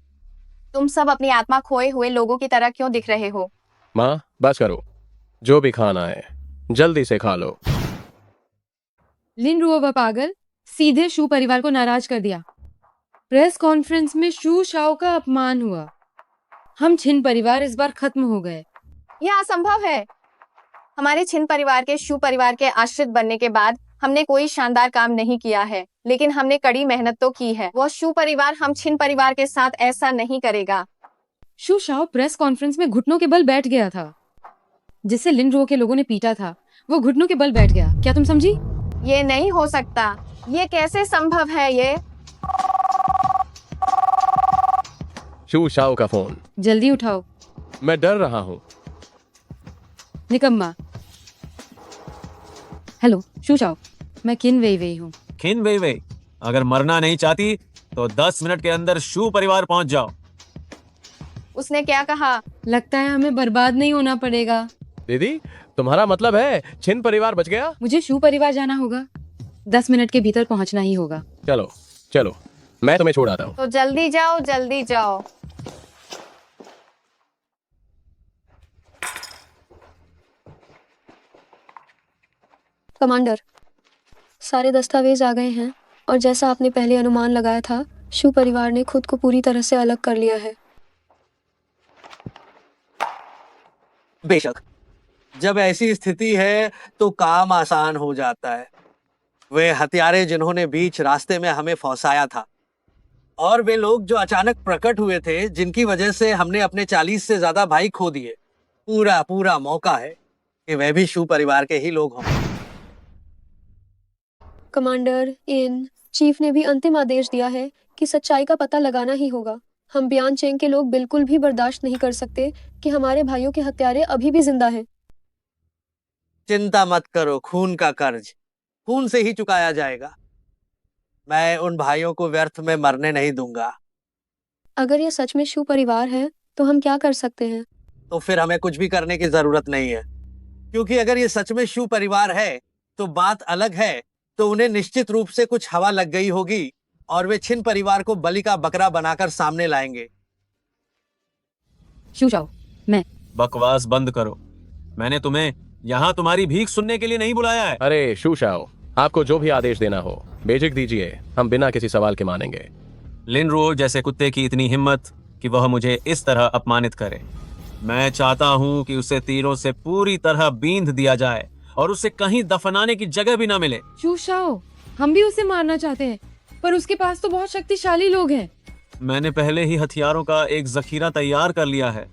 तुम सब अपनी आत्मा खोए हुए लोगों की तरह क्यों दिख रहे हो? माँ, बस करो। जो भी खाना है जल्दी से खा लो। लिनरुओ व पागल सीधे शू परिवार को नाराज कर दिया। प्रेस कॉन्फ्रेंस में शू शाओ का अपमान हुआ। हम छिन परिवार इस बार खत्म हो गए। यह असंभव है। हमारे छिन परिवार के शू परिवार के आश्रित बनने के बाद हमने कोई शानदार काम नहीं किया है, लेकिन हमने कड़ी मेहनत तो की है। वो शू परिवार हम छिन परिवार के साथ ऐसा नहीं करेगा। शू शाओ प्रेस कॉन्फ्रेंस में घुटनों के बल बैठ गया था। जिसे लिनरुओ के लोगों ने पीटा था, वो घुटनों के बल बैठ गया। क्या तुम समझी? ये नहीं हो सकता। ये कैसे संभव है? ये शू शाओ का फोन। जल्दी उठाओ। मैं डर रहा हूँ। निकम्मा। हेलो शू शाओ, मैं किन वेई वेई हूँ। खिन वे वे, अगर मरना नहीं चाहती तो 10 मिनट के अंदर शू परिवार पहुंच जाओ। उसने क्या कहा? लगता है हमें बर्बाद नहीं होना पड़ेगा। दीदी, तुम्हारा मतलब है छिन परिवार बच गया? मुझे शू परिवार जाना होगा। 10 मिनट के भीतर पहुंचना ही होगा। चलो चलो, मैं तुम्हें छोड़ आता हूँ। तो जल्दी जाओ, जल्दी जाओ। कमांडर, सारे दस्तावेज आ गए हैं और जैसा आपने पहले अनुमान लगाया था, शू परिवार ने खुद को पूरी तरह से अलग कर लिया है। बेशक, जब ऐसी स्थिति है तो काम आसान हो जाता है। वे हत्यारे जिन्होंने बीच रास्ते में हमें फंसाया था, और वे लोग जो अचानक प्रकट हुए थे, जिनकी वजह से हमने अपने 40 से ज्यादा भाई खो दिए, पूरा पूरा मौका है कि वे भी शू परिवार के ही लोग हों। कमांडर, इन चीफ ने भी अंतिम आदेश दिया है कि सच्चाई का पता लगाना ही होगा। हम बयान चेंग के लोग बिल्कुल भी बर्दाश्त नहीं कर सकते कि हमारे भाइयों के हत्यारे अभी भी जिंदा हैं। चिंता मत करो, खून का कर्ज खून से ही चुकाया जाएगा। मैं उन भाइयों को व्यर्थ में मरने नहीं दूंगा। अगर ये सच में शू परिवार है तो हम क्या कर सकते हैं? तो फिर हमें कुछ भी करने की जरूरत नहीं है, क्योंकि अगर ये सच में शू परिवार है तो बात अलग है। तो उन्हें निश्चित रूप से कुछ हवा लग गई होगी और वे छिन परिवार को बलि का बकरा बनाकर सामने लाएंगे। शू शाओ, मैं बकवास बंद करो। मैंने तुम्हें यहाँ तुम्हारी भीख सुनने के लिए नहीं बुलाया है। अरे शू शाओ, आपको जो भी आदेश देना हो बेझिझक दीजिए, हम बिना किसी सवाल के मानेंगे। लिन रो जैसे कुत्ते की इतनी हिम्मत कि वह मुझे इस तरह अपमानित करे। मैं चाहता हूँ कि उसे तीरों से पूरी तरह बींध दिया जाए और उसे कहीं दफनाने की जगह भी ना मिले। शू शाओ, हम भी उसे मारना चाहते हैं, पर उसके पास तो बहुत शक्तिशाली लोग हैं। मैंने पहले ही हथियारों का एक जखीरा तैयार कर लिया है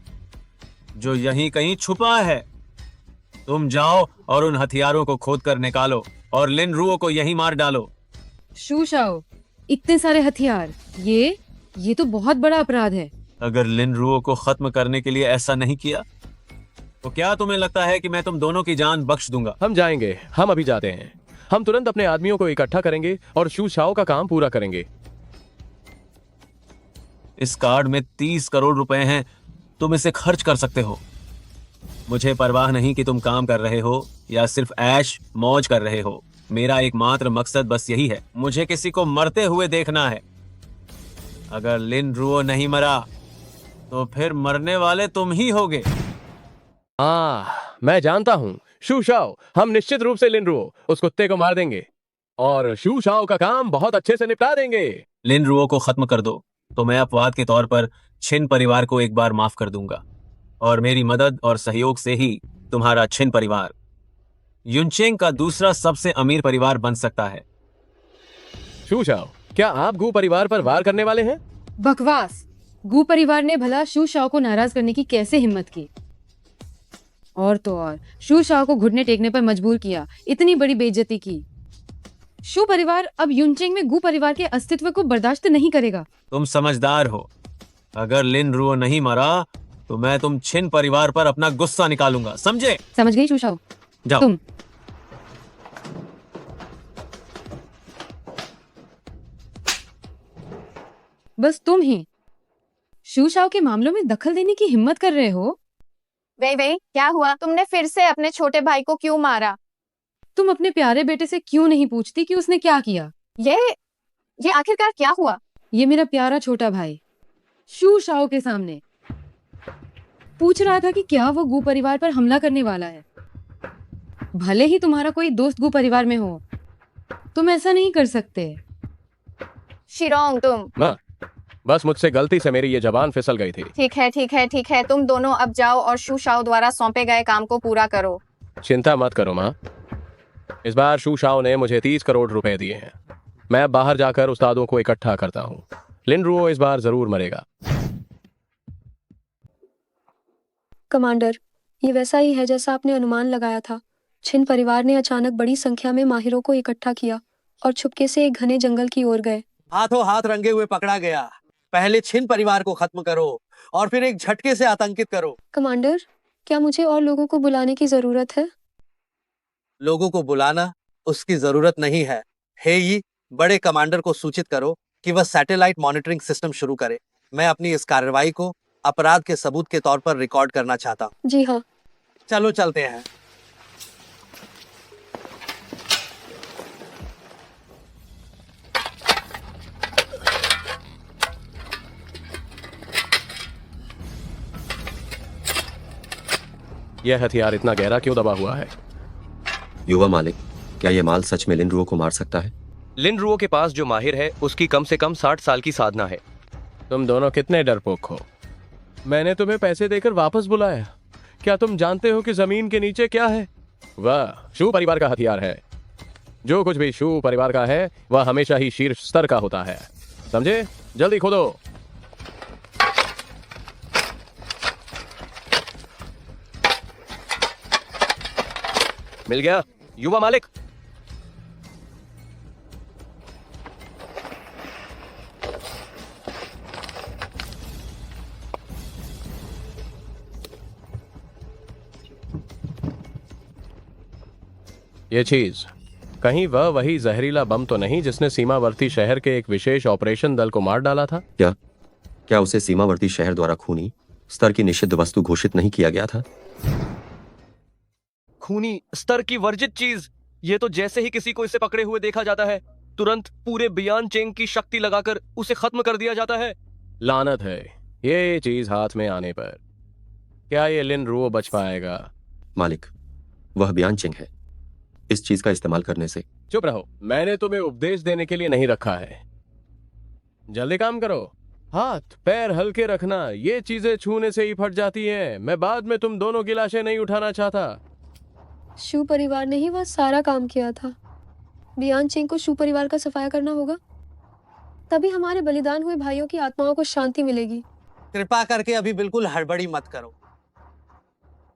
जो यहीं कहीं छुपा है। तुम जाओ और उन हथियारों को खोद कर निकालो और लिन रुओ को यहीं मार डालो। शू शाओ, इतने सारे हथियार, ये तो बहुत बड़ा अपराध है। अगर लिन रुओ को खत्म करने के लिए ऐसा नहीं किया तो क्या तुम्हें लगता है कि मैं तुम दोनों की जान बख्श दूंगा? हम जाएंगे, हम अभी जाते हैं। हम तुरंत अपने आदमियों को इकट्ठा करेंगे और शू शाओ का काम पूरा करेंगे। इस कार्ड में 30 करोड़ रुपए हैं, तुम इसे खर्च कर सकते हो। मुझे परवाह नहीं कि तुम काम कर रहे हो या सिर्फ ऐश मौज कर रहे हो। मेरा एकमात्र मकसद बस यही है, मुझे किसी को मरते हुए देखना है। अगर लिन रुओ नहीं मरा तो फिर मरने वाले तुम ही होगे। मैं जानता हूँ शू शाओ, हम निश्चित रूप से लिन रुओ उस कुत्ते को मार देंगे और शू शाओ का काम बहुत अच्छे से निपटा देंगे। लिन रुओ को खत्म कर दो तो मैं अपवाद के तौर पर छिन परिवार को एक बार माफ कर दूंगा, और मेरी मदद और सहयोग से ही तुम्हारा छिन परिवार युनचेंग का दूसरा सबसे अमीर परिवार बन सकता है। शू शाओ, क्या आप गू परिवार पर वार करने वाले हैं? बकवास! गू परिवार ने भला शू शाओ को नाराज करने की कैसे हिम्मत की? और तो और शू शाओ को घुटने टेकने पर मजबूर किया, इतनी बड़ी बेइज्जती की। शू परिवार अब युनचेंग में गू परिवार के अस्तित्व को बर्दाश्त नहीं करेगा। तुम समझदार हो। अगर लिन रुओ नहीं मरा तो मैं तुम छिन परिवार पर अपना गुस्सा निकालूंगा, समझे? समझ गई शू शाओ। जाओ। तुम बस तुम ही शू शाओ के मामलों में दखल देने की हिम्मत कर रहे हो। वे क्या हुआ? तुमने फिर से अपने छोटे भाई को क्यों मारा? तुम अपने प्यारे बेटे से क्यों नहीं पूछती कि उसने क्या किया? ये आखिरकार क्या हुआ? ये मेरा प्यारा छोटा भाई शू शाओ के सामने पूछ रहा था कि क्या वो गू परिवार पर हमला करने वाला है। भले ही तुम्हारा कोई दोस्त गू परिवार में हो, तुम ऐसा नहीं कर सकते। शिरोंग, तुम माँ, बस मुझसे गलती से मेरी ये जबान फिसल गई थी। ठीक है, तुम दोनों अब जाओ और शू शाओ द्वारा सौंपे गए काम को पूरा करो। चिंता मत करो माँ, इस बार शू शाओ ने मुझे 30 करोड़ रुपए दिए हैं। मैं अब बाहर जाकर उस्तादों को इकट्ठा करता हूँ। लिन रुओ इस बार जरूर मरेगा। कमांडर, ये वैसा ही है जैसा आपने अनुमान लगाया था। छिन परिवार ने अचानक बड़ी संख्या में माहिरों को इकट्ठा किया और छुपके से एक घने जंगल की ओर गए। हाथों हाथ रंगे हुए पकड़ा गया। पहले छिन परिवार को खत्म करो और फिर एक झटके से आतंकित करो। कमांडर, क्या मुझे और लोगों को बुलाने की जरूरत है? लोगों को बुलाना उसकी जरूरत नहीं है। हे यी, बड़े कमांडर को सूचित करो कि वह सैटेलाइट मॉनिटरिंग सिस्टम शुरू करे। मैं अपनी इस कार्रवाई को अपराध के सबूत के तौर पर रिकॉर्ड करना चाहता हूँ। जी हाँ। चलो चलते हैं। यह हथियार इतना गहरा क्यों दबा हुआ है? युवा मालिक, क्या यह माल सच में लिन रुओ को मार सकता है? लिन रुओ के पास जो माहिर है उसकी कम से कम 60 साल की साधना है। तुम दोनों कितने डरपोक हो। मैंने तुम्हें पैसे देकर वापस बुलाया। क्या तुम जानते हो कि जमीन के नीचे क्या है? वह शू परिवार का हथियार है। जो कुछ भी शू परिवार का है वह हमेशा ही शीर्ष स्तर का होता है, समझे? जल्दी खोदो। मिल गया युवा मालिक। ये चीज कहीं वह वही जहरीला बम तो नहीं जिसने सीमावर्ती शहर के एक विशेष ऑपरेशन दल को मार डाला था? क्या उसे सीमावर्ती शहर द्वारा खूनी स्तर की निषिद्ध वस्तु घोषित नहीं किया गया था? खूनी स्तर की वर्जित चीज। ये तो जैसे ही किसी को इसे पकड़े हुए देखा जाता है तुरंत पूरे बियान चेंग की शक्ति लगाकर उसे खत्म कर दिया जाता है। लानत है ये चीज हाथ में आने पर। क्या ये लिन रुओ बच पाएगा? मालिक, वह बियान चेंग है। इस चीज का इस्तेमाल करने से। चुप रहो, मैंने तुम्हें उपदेश देने के लिए नहीं रखा है। जल्दी काम करो। हाथ पैर हल्के रखना, ये चीजें छूने से ही फट जाती हैं। मैं बाद में तुम दोनों की लाशें नहीं उठाना चाहता। शू परिवार ने ही वह सारा काम किया था। बियान चेंग को शू परिवार का सफाया करना होगा, तभी हमारे बलिदान हुए भाइयों की आत्माओं को शांति मिलेगी। कृपा करके अभी बिल्कुल हड़बड़ी मत करो।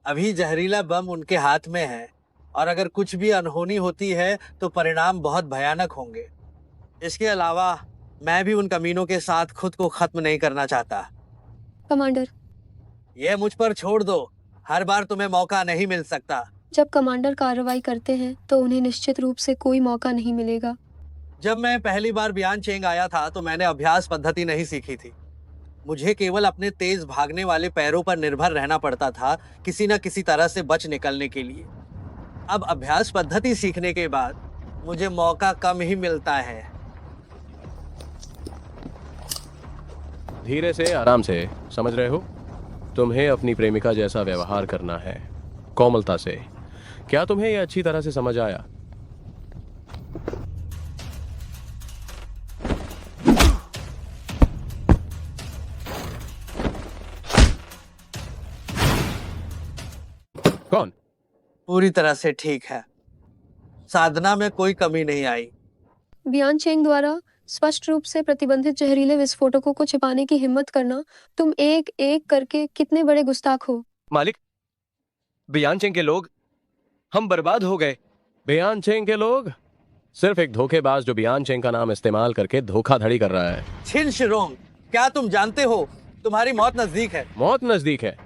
अभी जहरीला बम उनके हाथ में है और अगर कुछ भी अनहोनी होती है तो परिणाम बहुत भयानक होंगे। इसके अलावा मैं भी उन कमीनों के साथ खुद को खत्म नहीं करना चाहता। कमांडर, ये मुझ पर छोड़ दो। हर बार तुम्हें मौका नहीं मिल सकता। जब कमांडर कार्रवाई करते हैं तो उन्हें निश्चित रूप से कोई मौका नहीं मिलेगा। जब मैं पहली बार बियान चेंग आया था तो मैंने अभ्यास पद्धति नहीं सीखी थी। मुझे केवल अपने तेज भागने वाले पैरों पर निर्भर रहना पड़ता था किसी न किसी तरह से बच निकलने के लिए। अब अभ्यास पद्धति सीखने के बाद मुझे मौका कम ही मिलता है। धीरे से, आराम से, समझ रहे हो? तुम्हें अपनी प्रेमिका जैसा व्यवहार करना है, कोमलता से। क्या तुम्हें यह अच्छी तरह से समझ आया? कौन? पूरी तरह से ठीक है। साधना में कोई कमी नहीं आई। बियान चेंग द्वारा स्पष्ट रूप से प्रतिबंधित जहरीले विस्फोटकों को छिपाने की हिम्मत करना, तुम एक एक करके कितने बड़े गुस्ताख हो। मालिक, बियान चेंग के लोग, हम बर्बाद हो गए। बियान चेंग के लोग? सिर्फ एक धोखेबाज जो बियान चेंग का नाम इस्तेमाल करके धोखाधड़ी कर रहा है। छिन शिरोंग, क्या तुम जानते हो तुम्हारी मौत नजदीक है? मौत नजदीक है?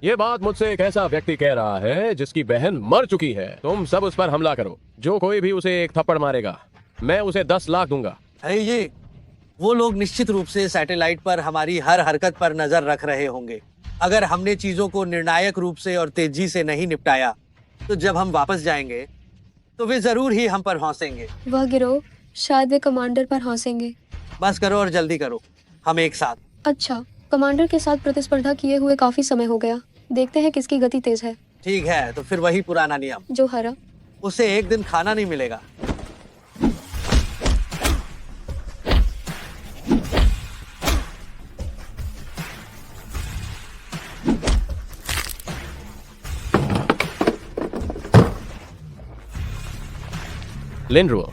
ये बात मुझसे एक ऐसा व्यक्ति कह रहा है जिसकी बहन मर चुकी है। तुम सब उस पर हमला करो। जो कोई भी उसे एक थप्पड़ मारेगा मैं उसे 10 लाख दूंगा। ये वो लोग निश्चित रूप से सैटेलाइट पर हमारी हर हरकत पर नजर रख रहे होंगे। अगर हमने चीजों को निर्णायक रूप से और तेजी से नहीं निपटाया तो जब हम वापस जाएंगे तो वे जरूर ही हम पर हौसेंगे। वह गिरोह शायद वे कमांडर पर हौसेंगे। बस करो और जल्दी करो, हम एक साथ। अच्छा, कमांडर के साथ प्रतिस्पर्धा किए हुए काफी समय हो गया। देखते हैं किसकी गति तेज है। ठीक है, तो फिर वही पुराना नियम। जो हरा उसे एक दिन खाना नहीं मिलेगा। लिन रुओ,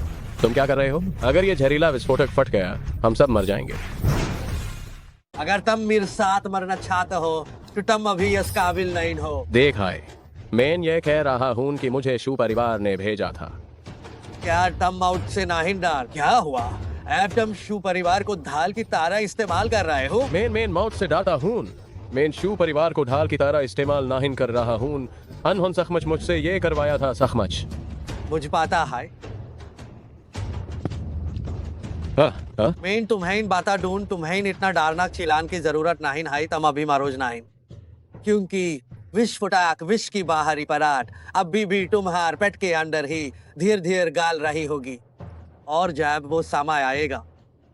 तुम क्या कर रहे हो? अगर ये जहरीला विस्फोटक फट गया हम सब मर जाएंगे। अगर तुम मेरे साथ मरना चाहते हो तो तुम अभी इस काबिल नहीं हो। देख आए, मैं ये कह रहा हूँ कि मुझे शू परिवार ने भेजा था। क्या तुम आउट से नहीं डर? क्या हुआ? अब तुम शू परिवार को ढाल की तरह इस्तेमाल कर रहे हो? मैं मौत से डरता हूँ। मैं शू परिवार को ढाल की तरह इस्तेमाल नहीं कर रहा हूँ। अनहोन सखमच मुझसे ये करवाया था। सखमच मुझे पता है। हाँ हाँ मेन तुम्हें बाता ढूंढ तुम्हें इतना डारना चिलान की जरूरत नहीं है तम अभी मारोज नहीं क्योंकि विस्फोटक विष की बाहरी पराठ अभी भी तुम्हार पेट के अंदर ही धीरे धीरे गाल रही होगी और जब वो समय आएगा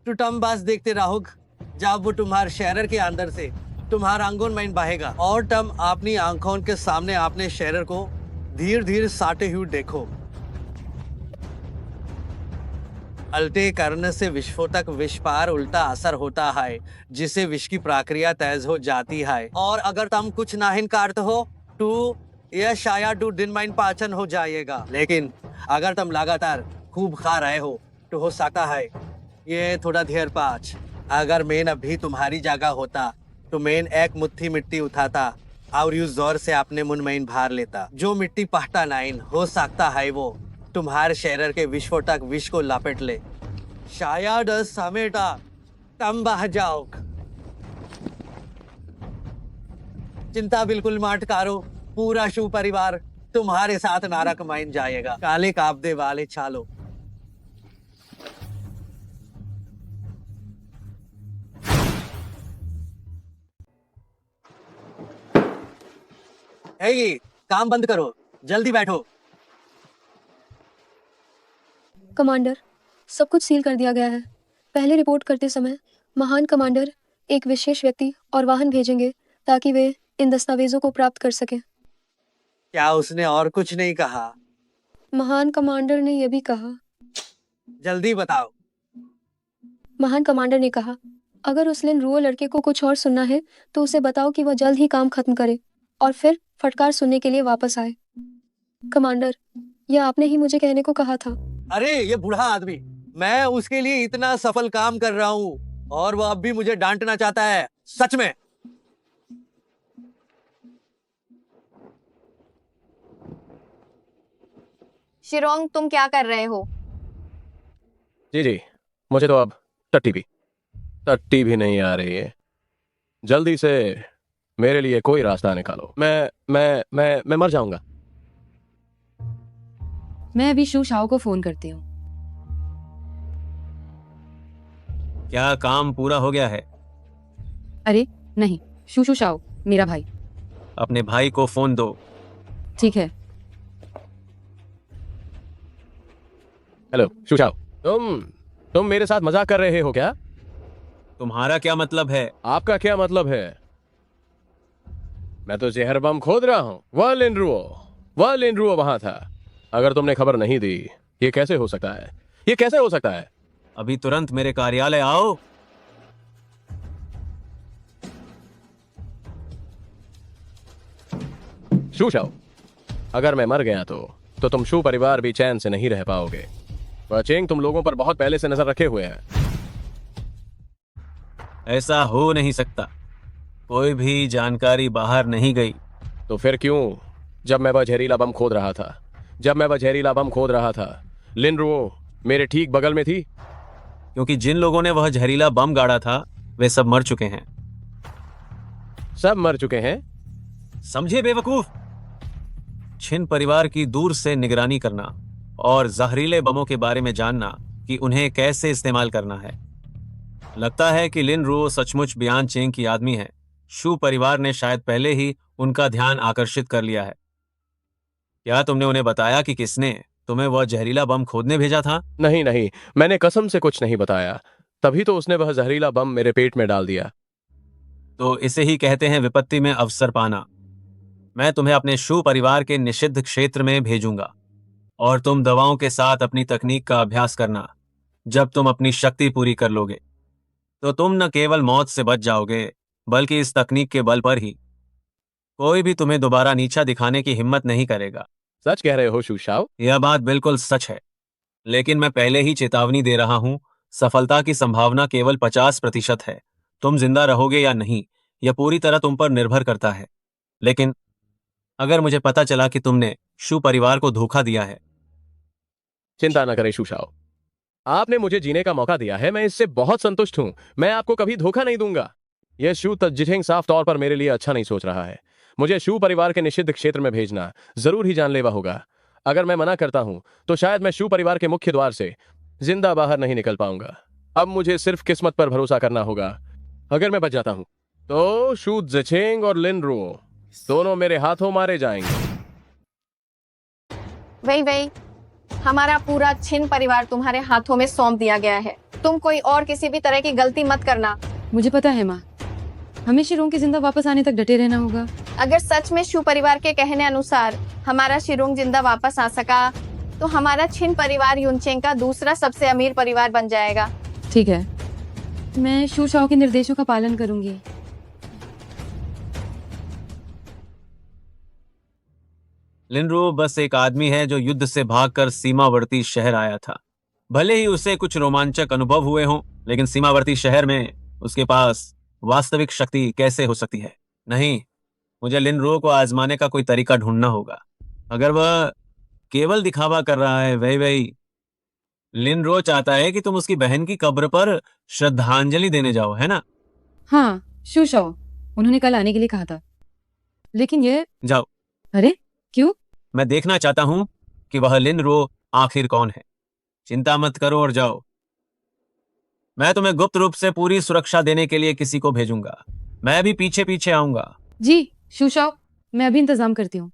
तो तुम बस देखते रहोगे जब वो तुम्हारे शरीर के अंदर से तुम्हारा अंगोन में बहेगा और तुम अपनी आंखों के सामने अपने शरीर को धीरे धीरे साटे हुए देखो। अल्टे करने से विस्फोटक विष पर उल्टा असर होता है जिससे विष की प्रक्रिया तेज हो जाती है और अगर तुम कुछ नहीं करते हो तो यह शायद 2 दिन में पाचन हो जाएगा। लेकिन अगर तुम लगातार खूब खा रहे हो तो हो सकता है ये थोड़ा देर पाच। अगर मैं अभी तुम्हारी जगह होता तो मैं एक मुट्ठी मिट्टी उठाता और यूं जोर से अपने मुंह में भर लेता। जो मिट्टी पहटा नहीं हो सकता है वो तुम्हारे शरीर के विस्फोटक विष को लपेट ले, शायद समेटा तुम बह जाओ। चिंता बिल्कुल मत करो, पूरा शू परिवार तुम्हारे साथ नरक में जाएगा। काले काबदे वाले चालो। हे, काम बंद करो, जल्दी बैठो। कमांडर, सब कुछ सील कर दिया गया है। पहले रिपोर्ट करते समय महान कमांडर एक विशेष व्यक्ति और वाहन भेजेंगे ताकि वे इन दस्तावेजों को प्राप्त कर सकें। क्या उसने और कुछ नहीं कहा? महान कमांडर ने यह भी कहा। जल्दी बताओ। महान कमांडर ने कहा, अगर उस लिन रुओ लड़के को कुछ और सुनना है तो उसे बताओ कि वह जल्द ही काम खत्म करे और फिर फटकार सुनने के लिए वापस आए। कमांडर, यह आपने ही मुझे कहने को कहा था। अरे ये बूढ़ा आदमी, मैं उसके लिए इतना सफल काम कर रहा हूँ और वो अब भी मुझे डांटना चाहता है। सच में। शिरोंग, तुम क्या कर रहे हो? जी जी, मुझे तो अब टट्टी भी नहीं आ रही है। जल्दी से मेरे लिए कोई रास्ता निकालो। मैं मर जाऊंगा। मैं अभी शू शाओ को फोन करती हूँ। क्या काम पूरा हो गया है? अरे नहीं, शू शाओ मेरा भाई। अपने भाई को फोन दो। ठीक है। हेलो शुशाओ, तुम मेरे साथ मजाक कर रहे हो क्या? तुम्हारा क्या मतलब है? आपका क्या मतलब है? मैं तो जहर बम खोद रहा हूँ। वह लिन रुओ वहां था। अगर तुमने खबर नहीं दी, ये कैसे हो सकता है? ये कैसे हो सकता है? अभी तुरंत मेरे कार्यालय आओ। शुशाओ, अगर मैं मर गया तो तुम शू परिवार भी चैन से नहीं रह पाओगे। वह चेंग तुम लोगों पर बहुत पहले से नजर रखे हुए हैं। ऐसा हो नहीं सकता। कोई भी जानकारी बाहर नहीं गई। तो फिर क्यों, जब मैं वह जहरीला बम खोद रहा था, लिन रुओ मेरे ठीक बगल में थी? क्योंकि जिन लोगों ने वह जहरीला बम गाड़ा था वे सब मर चुके हैं। सब मर चुके हैं? समझे बेवकूफ। छिन परिवार की दूर से निगरानी करना और जहरीले बमों के बारे में जानना कि उन्हें कैसे इस्तेमाल करना है। लगता है कि लिन रुओ सचमुच बियान चेंग की आदमी है। शू परिवार ने शायद पहले ही उनका ध्यान आकर्षित कर लिया है। क्या तुमने उन्हें बताया कि किसने तुम्हें वह जहरीला बम खोदने भेजा था? नहीं, मैंने कसम से कुछ नहीं बताया। तभी तो उसने वह जहरीला बम मेरे पेट में डाल दिया। तो इसे ही कहते हैं विपत्ति में अवसर पाना। मैं तुम्हें अपने शू परिवार के निषिद्ध क्षेत्र में भेजूंगा और तुम दवाओं के साथ अपनी तकनीक का अभ्यास करना। जब तुम अपनी शक्ति पूरी कर लोगे तो तुम न केवल मौत से बच जाओगे बल्कि इस तकनीक के बल पर ही कोई भी तुम्हें दोबारा नीचा दिखाने की हिम्मत नहीं करेगा। सच कह रहे हो शुशाओ? यह बात बिल्कुल सच है, लेकिन मैं पहले ही चेतावनी दे रहा हूं। सफलता की संभावना केवल 50% है। तुम जिंदा रहोगे या नहीं यह पूरी तरह तुम पर निर्भर करता है। लेकिन अगर मुझे पता चला कि तुमने शू परिवार को धोखा दिया है। चिंता न करें शुशाओ, आपने मुझे जीने का मौका दिया है। मैं इससे बहुत संतुष्ट हूं। मैं आपको कभी धोखा नहीं दूंगा। यह शू तजिठेंग साफ तौर पर मेरे लिए अच्छा नहीं सोच रहा है। मुझे शू परिवार के निषिद्ध क्षेत्र में भेजना जरूर ही जानलेवा होगा। अगर मैं मना करता हूं तो शायद मैं शू परिवार के मुख्य द्वार से जिंदा बाहर नहीं निकल पाऊंगा। अब मुझे सिर्फ किस्मत पर भरोसा करना होगा। अगर मैं बच जाता हूं तो शू ज़िचेंग और लिन रुओ दोनों मेरे हाथों मारे जाएंगे। वही वही, हमारा पूरा छिन परिवार तुम्हारे हाथों में सौंप दिया गया है। तुम कोई और किसी भी तरह की गलती मत करना। मुझे पता है माँ, हमें शिरोंग के जिंदा वापस आने तक डटे रहना होगा। अगर सच में शू परिवार के कहने अनुसार हमारा शिरोंग जिंदा वापस आ सका तो हमारा छिन परिवार युनचेंग का दूसरा सबसे अमीर परिवार बन जाएगा। ठीक है, मैं शू शाओ के निर्देशों का पालन करूंगी। लिनरू बस एक आदमी है जो युद्ध से भागकर सीमावर्ती शहर आया था। भले ही उसे कुछ रोमांचक अनुभव हुए हों, लेकिन सीमावर्ती शहर में उसके पास वास्तविक शक्ति कैसे हो सकती है? नहीं, मुझे लिनरू को आजमाने का कोई तरीका ढूंढना होगा। अगर वह केवल दिखावा कर रहा है, वही लिनरू चाहता है कि तुम उसकी बहन की कब्र पर श्रद्धांजलि देने जाओ, है ना? हाँ, शू शाओ, उन्होंने कल आने के लिए कहा था, लेकिन ये जाओ। अरे क्यों? मैं देखना चाहता हूं कि वह लिनरू आखिर कौन है। चिंता मत करो और जाओ। मैं तुम्हें गुप्त रूप से पूरी सुरक्षा देने के लिए किसी को भेजूंगा। मैं भी पीछे पीछे आऊंगा। जी शू शाओ, मैं अभी इंतजाम करती हूँ।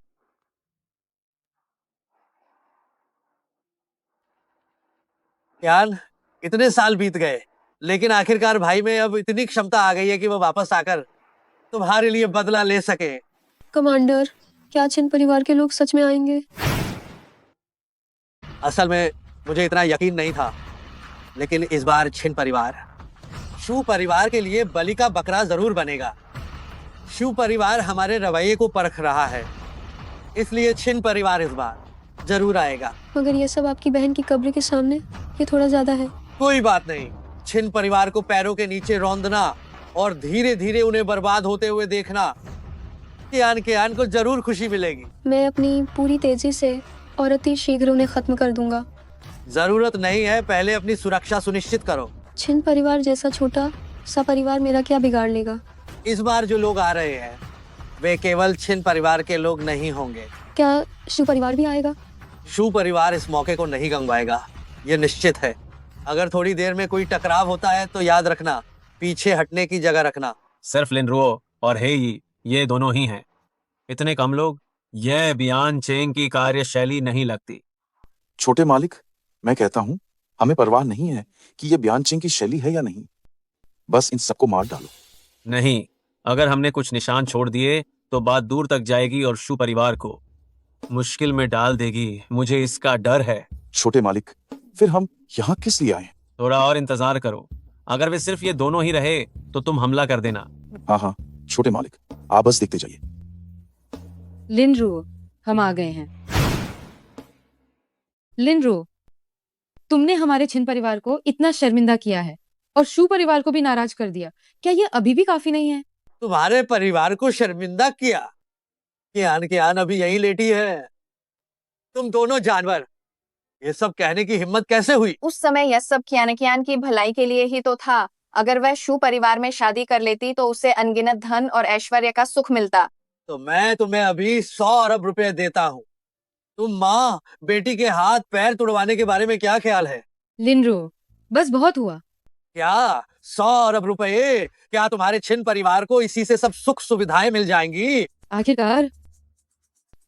यार, इतने साल बीत गए, लेकिन आखिरकार भाई में अब इतनी क्षमता आ गई है कि वह वापस आकर तुम्हारे लिए बदला ले सके। कमांडर, क्या छिन परिवार के लोग सच में आएंगे? असल में मुझे इतना यकीन नहीं था, लेकिन इस बार छिन परिवार शू परिवार के लिए बलि का बकरा जरूर बनेगा। शू परिवार हमारे रवैये को परख रहा है, इसलिए छिन परिवार इस बार जरूर आएगा। मगर ये सब आपकी बहन की कब्र के सामने, ये थोड़ा ज्यादा है। कोई बात नहीं, छिन परिवार को पैरों के नीचे रौंदना और धीरे धीरे उन्हें बर्बाद होते हुए देखना, कियान कियान को जरूर खुशी मिलेगी। मैं अपनी पूरी तेजी से और अति शीघ्र उन्हें खत्म कर दूंगा। जरूरत नहीं है, पहले अपनी सुरक्षा सुनिश्चित करो। छिन परिवार जैसा छोटा सा परिवार मेरा क्या बिगाड़ लेगा? इस बार जो लोग आ रहे हैं वे केवल छिन परिवार के लोग नहीं होंगे। क्या शू परिवार भी आएगा? शू परिवार इस मौके को नहीं गंवाएगा, ये निश्चित है। अगर थोड़ी देर में कोई टकराव होता है तो याद रखना, पीछे हटने की जगह रखना। सिर्फ लिनरू और हेई, ये दोनों ही हैं। इतने कम लोग, यह बियान चेंग की कार्यशैली नहीं लगती। छोटे मालिक, मैं कहता हूं, हमें परवाह नहीं है कि यह बयान चेंग की शैली है या नहीं। बस इन सबको मार डालो। नहीं, अगर हमने कुछ निशान छोड़ दिए तो बात दूर तक जाएगी और शू परिवार को मुश्किल में डाल देगी। मुझे इसका डर है। छोटे मालिक, फिर हम यहाँ किस लिए आए? थोड़ा और इंतजार करो। अगर वे सिर्फ ये दोनों ही रहे तो तुम हमला कर देना। हाँ हाँ छोटे मालिक, आप बस देखते जाइए। लिनरू, हम आ गए हैं। लिनरू, तुमने हमारे छिन परिवार को इतना शर्मिंदा किया है और शू परिवार को भी नाराज कर दिया। क्या ये अभी भी काफी नहीं है? तुम्हारे परिवार को शर्मिंदा किया? कियान अभी यही लेटी है। तुम दोनों जानवर, ये सब कहने की हिम्मत कैसे हुई? उस समय यह सब कियान की भलाई के लिए ही तो था। अगर वह शू परिवार में शादी कर लेती तो उसे अनगिनत धन और ऐश्वर्य का सुख मिलता। तो मैं तुम्हें अभी 100 अरब रुपए देता हूँ। तुम माँ बेटी के हाथ पैर तुड़वाने के बारे में क्या ख्याल है? लिनरू, बस बहुत हुआ। क्या 100 अरब रुपए? क्या तुम्हारे छिन परिवार को इसी से सब सुख सुविधाएं मिल जाएंगी? आखिरकार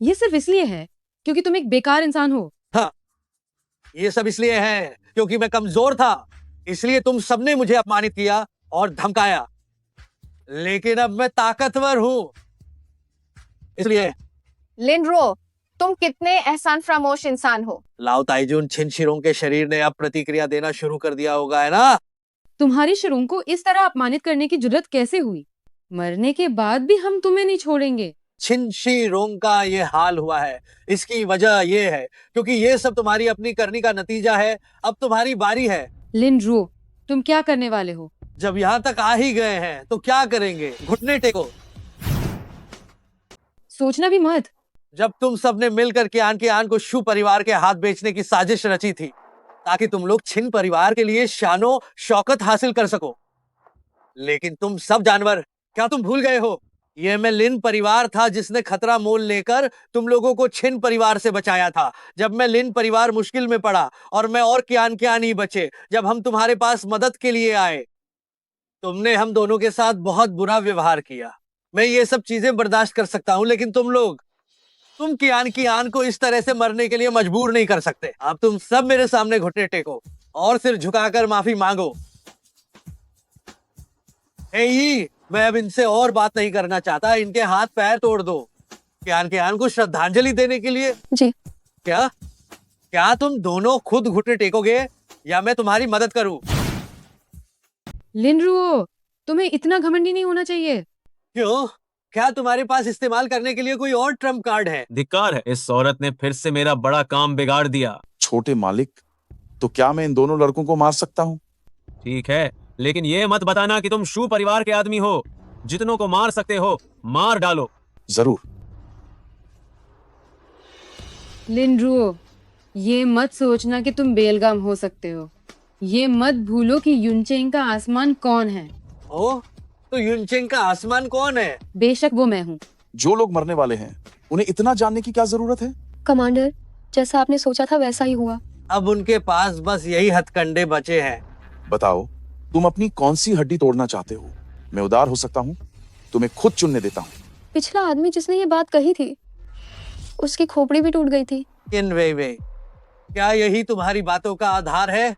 ये सिर्फ इसलिए है क्योंकि तुम एक बेकार इंसान हो। हाँ, ये सब इसलिए है क्योंकि मैं कमजोर था, इसलिए तुम सबने मुझे अपमानित किया और धमकाया। लेकिन अब मैं ताकतवर हूँ, इसलिए। लिनरो, तुम कितने एहसान फरामोश इंसान हो। लाओ ताइजुन, छिन शिरों के शरीर ने अब प्रतिक्रिया देना शुरू कर दिया होगा, है ना? तुम्हारी शिरों को इस तरह अपमानित करने की जुर्रत कैसे हुई? मरने के बाद भी हम तुम्हें नहीं छोड़ेंगे। छिन शिरों का ये हाल हुआ है, इसकी वजह ये है क्योंकि ये सब तुम्हारी अपनी करनी का नतीजा है। अब तुम्हारी बारी है। लिनरू, तुम क्या करने वाले हो? जब यहाँ तक आ ही गए हैं तो क्या करेंगे? घुटने टेको। सोचना भी मत। जब तुम सबने मिलकर कियान को शू परिवार के हाथ बेचने की साजिश रची थी ताकि तुम लोग छिन परिवार के लिए शानो शौकत हासिल कर सको, लेकिन तुम सब जानवर, क्या तुम भूल गए हो ये मैं लिन परिवार था जिसने खतरा मोल लेकर तुम लोगों को छिन परिवार से बचाया था। जब मैं लिन परिवार मुश्किल में पड़ा और मैं और कियान ही बचे, जब हम तुम्हारे पास मदद के लिए आए, तुमने हम दोनों के साथ बहुत बुरा व्यवहार किया। मैं ये सब चीजें बर्दाश्त कर सकता हूँ, लेकिन तुम कियान को इस तरह से मरने के लिए मजबूर नहीं कर सकते। अब तुम सब मेरे सामने घुटने टेको और सिर झुकाकर माफी मांगो। हे, मैं अब इनसे और बात नहीं करना चाहता। इनके हाथ पैर तोड़ दो कियान को श्रद्धांजलि देने के लिए। जी। क्या तुम दोनों खुद घुटने टेकोगे या मैं तुम्हारी मदद करूं? लिनरुओ, तुम्हें इतना घमंडी नहीं होना चाहिए। क्यों? क्या तुम्हारे पास इस्तेमाल करने के लिए कोई और ट्रम्प कार्ड है? धिक्कार है, इस औरत ने फिर से मेरा बड़ा काम बिगाड़ दिया। छोटे मालिक, तो क्या मैं इन दोनों लड़कों को मार सकता हूँ? ठीक है, लेकिन ये मत बताना कि तुम शू परिवार के आदमी हो। जितनों को मार सकते हो मार डालो। जरूर। लिनरुओ, ये मत सोचना कि तुम बेलगाम हो सकते हो। ये मत भूलो कि युनचेंग का आसमान कौन है। ओ, तो युनचेंग का आसमान कौन है? बेशक वो मैं हूँ। जो लोग मरने वाले हैं उन्हें इतना जानने की क्या जरूरत है? कमांडर, जैसा आपने सोचा था वैसा ही हुआ। अब उनके पास बस यही हथकंडे बचे हैं। बताओ, तुम अपनी कौन सी हड्डी तोड़ना चाहते हो? मैं उदार हो सकता हूँ, तुम्हें खुद चुनने देता हूँ। पिछला आदमी जिसने ये बात कही थी, उसकी खोपड़ी भी टूट गई थी। किन वे, क्या यही तुम्हारी बातों का आधार है?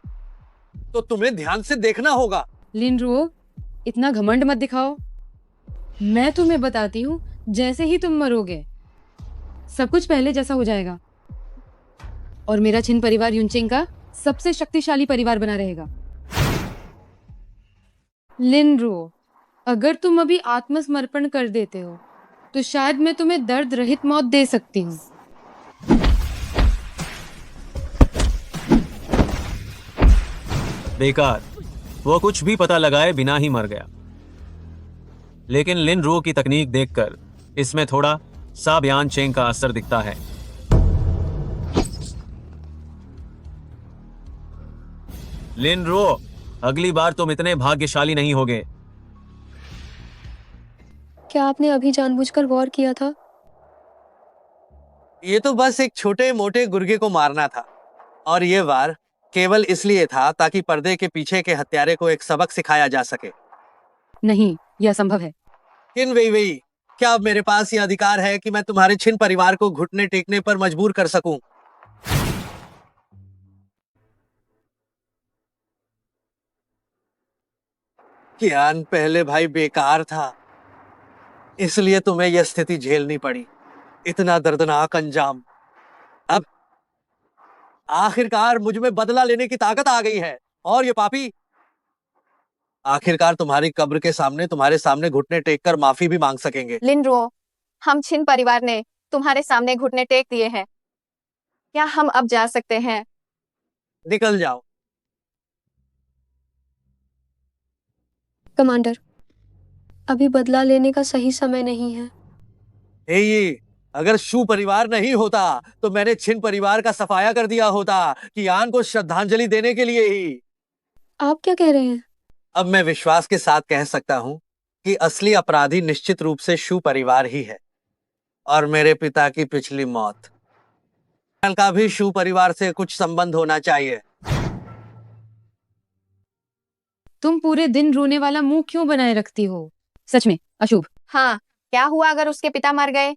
तो तुम्हें ध्यान से देखना होगा। लिनरुओ, इतना घमंड मत दिखाओ। मैं तुम्हें बताती हूँ, जैसे ही तुम मरोगे सब कुछ पहले जैसा हो जाएगा और मेरा छिन परिवार युनचेंग का सबसे शक्तिशाली परिवार बना रहेगा। लिनरुओ, अगर तुम अभी आत्मसमर्पण कर देते हो तो शायद मैं तुम्हें दर्द रहित मौत दे सकती हूँ। बेकार, वो कुछ भी पता लगाए बिना ही मर गया। लेकिन लिन रू की तकनीक देखकर इसमें थोड़ा सा ब्यान चेंग का असर दिखता है। लिन रू, अगली बार तुम इतने भाग्यशाली नहीं होगे। क्या आपने अभी जानबूझकर वॉर किया था? ये तो बस एक छोटे मोटे गुर्गे को मारना था, और ये वार केवल इसलिए था ताकि पर्दे के पीछे के हत्यारे को एक सबक सिखाया जा सके। नहीं, यह असंभव है। किन वही, क्या अब मेरे पास ये अधिकार है कि मैं तुम्हारे छिन परिवार को घुटने टेकने पर मजबूर कर सकूं? कियान पहले भाई बेकार था, इसलिए तुम्हें यह स्थिति झेलनी पड़ी। इतना दर्दनाक अंजाम। अब आखिरकार मुझ में बदला लेने की ताकत आ गई है, और ये पापी आखिरकार तुम्हारी कब्र के सामने तुम्हारे सामने घुटने टेक कर माफी भी मांग सकेंगे। लिनरुओ, हम छिन परिवार ने तुम्हारे सामने घुटने टेक दिए हैं। क्या हम अब जा सकते हैं? निकल जाओ। कमांडर, अभी बदला लेने का सही समय नहीं है। ये अगर शू परिवार नहीं होता तो मैंने छिन परिवार का सफाया कर दिया होता, कियान को श्रद्धांजलि देने के लिए ही। आप क्या कह रहे हैं? अब मैं विश्वास के साथ कह सकता हूँ कि असली अपराधी निश्चित रूप से शू परिवार ही है, और मेरे पिता की पिछली मौत का भी शू परिवार से कुछ संबंध होना चाहिए। तुम पूरे दिन रोने वाला मुंह क्यों बनाए रखती हो? सच में अशुभ। हाँ, क्या हुआ अगर उसके पिता मर गए?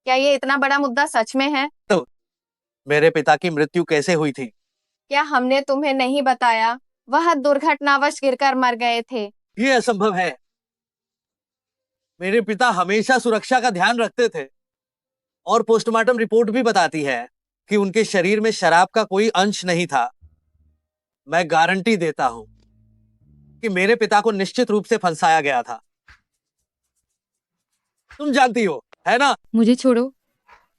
क्या ये इतना बड़ा मुद्दा सच में है? तो मेरे पिता की मृत्यु कैसे हुई थी? क्या हमने तुम्हें नहीं बताया? वह दुर्घटनावश गिरकर मर गए थे। ये असंभव है। मेरे पिता हमेशा सुरक्षा का ध्यान रखते थे, और पोस्टमार्टम रिपोर्ट भी बताती है कि उनके शरीर में शराब का कोई अंश नहीं था। मैं गारंटी देता हूं कि मेरे पिता को निश्चित रूप से फंसाया गया था। तुम जानती हो, है ना? मुझे छोड़ो,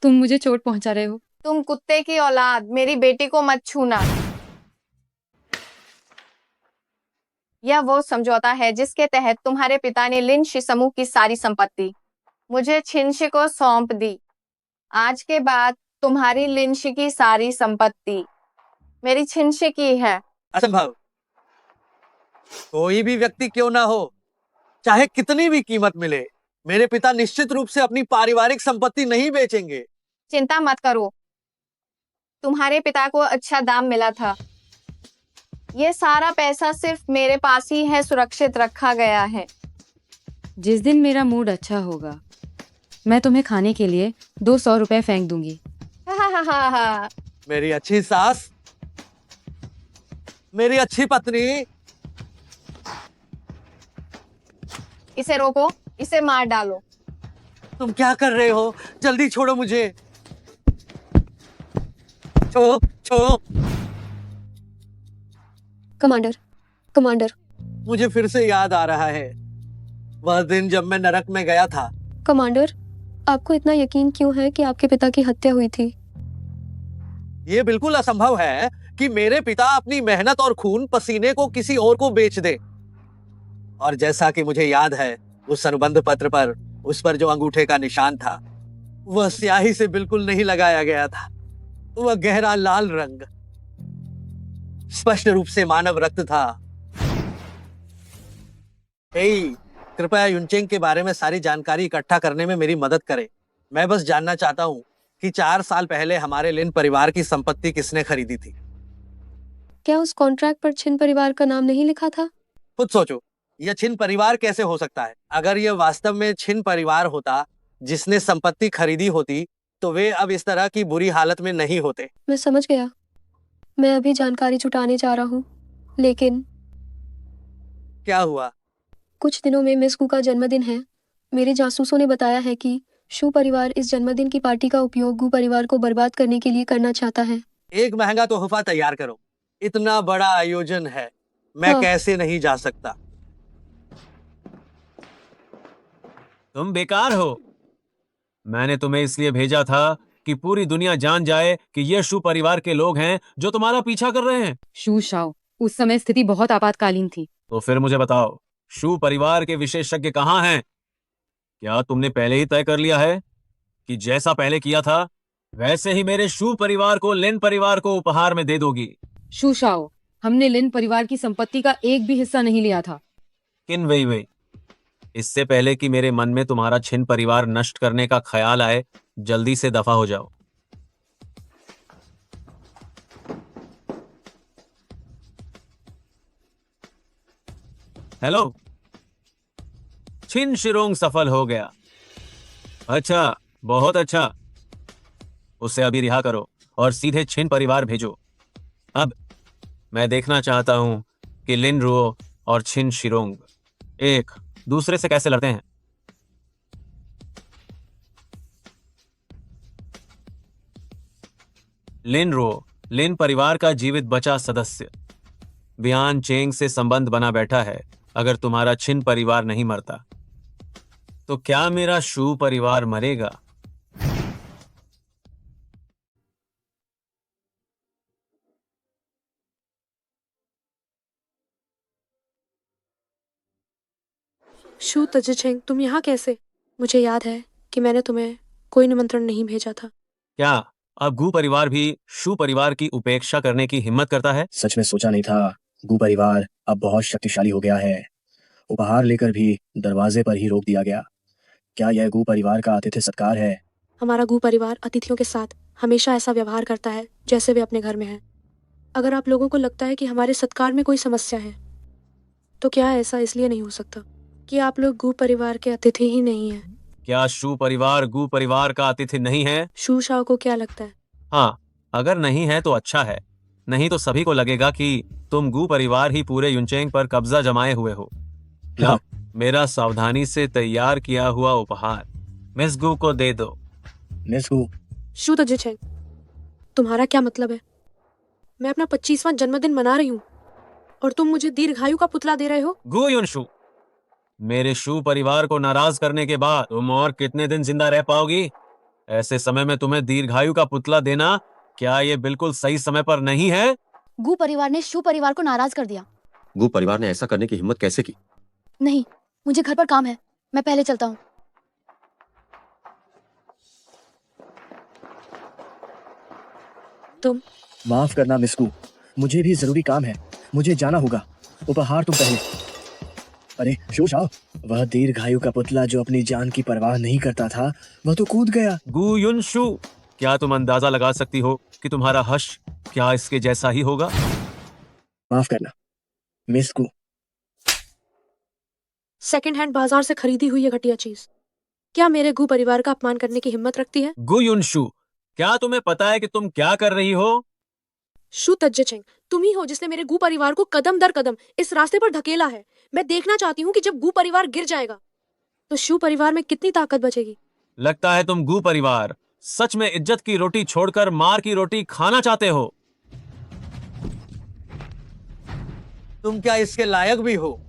तुम मुझे चोट पहुंचा रहे हो। तुम कुत्ते की औलाद, मेरी बेटी को मत छूना। यह वो समझौता है जिसके तहत तुम्हारे पिता ने लिनशी समूह की सारी संपत्ति मुझे छिनशी को सौंप दी। आज के बाद तुम्हारी लिनशी की सारी संपत्ति मेरी छिनशी की है। असंभव। कोई भी व्यक्ति क्यों ना हो, चाहे कितनी भी कीमत मिले, मेरे पिता निश्चित रूप से अपनी पारिवारिक संपत्ति नहीं बेचेंगे। चिंता मत करो, तुम्हारे पिता को अच्छा दाम मिला था। ये सारा पैसा सिर्फ मेरे पास ही है, सुरक्षित रखा गया है। जिस दिन मेरा मूड अच्छा होगा मैं तुम्हें खाने के लिए 200 रुपए फेंक दूंगी। मेरी अच्छी सास, मेरी अच्छी पत्नी। इसे रोको, इसे मार डालो। तुम क्या कर रहे हो? जल्दी छोड़ो मुझे। छोड़ो, छोड़ो। कमांडर, कमांडर, मुझे फिर से याद आ रहा है वह दिन जब मैं नरक में गया था। कमांडर, आपको इतना यकीन क्यों है कि आपके पिता की हत्या हुई थी? ये बिल्कुल असंभव है कि मेरे पिता अपनी मेहनत और खून पसीने को किसी और को बेच दे। और जैसा कि मुझे याद है, उस अनुबंध पत्र पर उस पर जो अंगूठे का निशान था वह स्याही से बिल्कुल नहीं लगाया गया था। वह गहरा लाल रंग स्पष्ट रूप से मानव रक्त था। कृपया युनचेंग के बारे में सारी जानकारी इकट्ठा करने में मेरी मदद करें। मैं बस जानना चाहता हूँ कि 4 साल पहले हमारे लिन परिवार की संपत्ति किसने खरीदी थी। क्या उस कॉन्ट्रैक्ट पर छिन परिवार का नाम नहीं लिखा था? खुद सोचो, यह छिन परिवार कैसे हो सकता है? अगर यह वास्तव में छिन परिवार होता जिसने संपत्ति खरीदी होती तो वे अब इस तरह की बुरी हालत में नहीं होते। मैं समझ गया, मैं अभी जानकारी जुटाने जा रहा हूँ। लेकिन क्या हुआ? कुछ दिनों में मिस गू का जन्मदिन है। मेरे जासूसों ने बताया है कि शू परिवार इस जन्मदिन की पार्टी का उपयोग गू परिवार को बर्बाद करने के लिए करना चाहता है। एक महंगा तोहफा तैयार करो। इतना बड़ा आयोजन है, मैं कैसे नहीं जा सकता। तुम बेकार हो। मैंने तुम्हें इसलिए भेजा था कि पूरी दुनिया जान जाए कि ये शू परिवार के लोग हैं जो तुम्हारा पीछा कर रहे हैं। शू शाओ, उस समय स्थिति बहुत आपातकालीन थी। तो फिर मुझे बताओ, शू परिवार के विशेषज्ञ कहाँ हैं? क्या तुमने पहले ही तय कर लिया है कि जैसा पहले किया था वैसे ही मेरे शू परिवार को लिन परिवार को उपहार में दे दोगी? शू शाओ, हमने लिन परिवार की संपत्ति का एक भी हिस्सा नहीं लिया था। किन वही वही, इससे पहले कि मेरे मन में तुम्हारा छिन परिवार नष्ट करने का ख्याल आए, जल्दी से दफा हो जाओ। हेलो, छिन शिरोंग सफल हो गया। अच्छा, बहुत अच्छा। उसे अभी रिहा करो और सीधे छिन परिवार भेजो। अब मैं देखना चाहता हूं कि लिन रुओ और छिन शिरोंग एक दूसरे से कैसे लड़ते हैं। लिन रुओ, लिन परिवार का जीवित बचा सदस्य, बियान चेंग से संबंध बना बैठा है। अगर तुम्हारा छिन परिवार नहीं मरता तो क्या मेरा शू परिवार मरेगा? शू तजिछेंग, तुम यहाँ कैसे? मुझे याद है कि मैंने तुम्हें कोई निमंत्रण नहीं भेजा था। क्या अब गू परिवार भी शू परिवार की उपेक्षा करने की हिम्मत करता है? सच में सोचा नहीं था। गू परिवार अब बहुत शक्तिशाली हो गया है। उपहार लेकर भी दरवाजे पर ही रोक दिया गया। क्या यह गू परिवार का आतिथ्य सत्कार है? हमारा गू परिवार अतिथियों के साथ हमेशा ऐसा व्यवहार करता है जैसे वे अपने घर में हैं। अगर आप लोगों को लगता है कि हमारे सत्कार में कोई समस्या है तो क्या ऐसा इसलिए नहीं हो सकता कि आप लोग गू परिवार के अतिथि ही नहीं हैं? क्या शू परिवार गू परिवार का अतिथि नहीं है? शू शाओ को क्या लगता है? हाँ, अगर नहीं है तो अच्छा है, नहीं तो सभी को लगेगा कि तुम गू परिवार ही पूरे युनचेंग पर कब्जा जमाए हुए हो। लो, मेरा सावधानी से तैयार किया हुआ उपहार मिस गू को दे दो। मिस गू, शू तजिछेंग, तुम्हारा क्या मतलब है? मैं अपना 25वां जन्मदिन मना रही हूँ और तुम मुझे दीर्घायु का पुतला दे रहे हो? गू युनशू, मेरे शू परिवार को नाराज करने के बाद तुम और कितने दिन जिंदा रह पाओगी? ऐसे समय में तुम्हें दीर्घायु का पुतला देना, क्या ये बिल्कुल सही समय पर नहीं है? गू परिवार ने शू परिवार को नाराज कर दिया। गू परिवार ने ऐसा करने की हिम्मत कैसे की? नहीं, मुझे घर पर काम है, मैं पहले चलता हूँ। तुम माफ करना मिस गू, मुझे भी जरूरी काम है, मुझे जाना होगा। उपहार तुम पहले। अरे शोशाओ, वह दीर्घायु का पुतला जो अपनी जान की परवाह नहीं करता था, वह तो कूद गया। गु युनशु, क्या तुम अंदाजा लगा सकती हो कि तुम्हारा हर्ष क्या इसके जैसा ही होगा? माफ करना मिस गु। सेकंड हैंड बाजार से खरीदी हुई ये घटिया चीज क्या मेरे गु परिवार का अपमान करने की हिम्मत रखती है? गु युनशु, क्या तुम्हें पता है कि तुम क्या कर रही हो? शू तज्जेचेंग, तुम ही हो जिसने मेरे गु परिवार को कदम दर कदम इस रास्ते पर धकेला है। मैं देखना चाहती हूँ कि जब गु परिवार गिर जाएगा तो शू परिवार में कितनी ताकत बचेगी। लगता है तुम गु परिवार सच में इज्जत की रोटी छोड़कर मार की रोटी खाना चाहते हो। तुम क्या इसके लायक भी हो?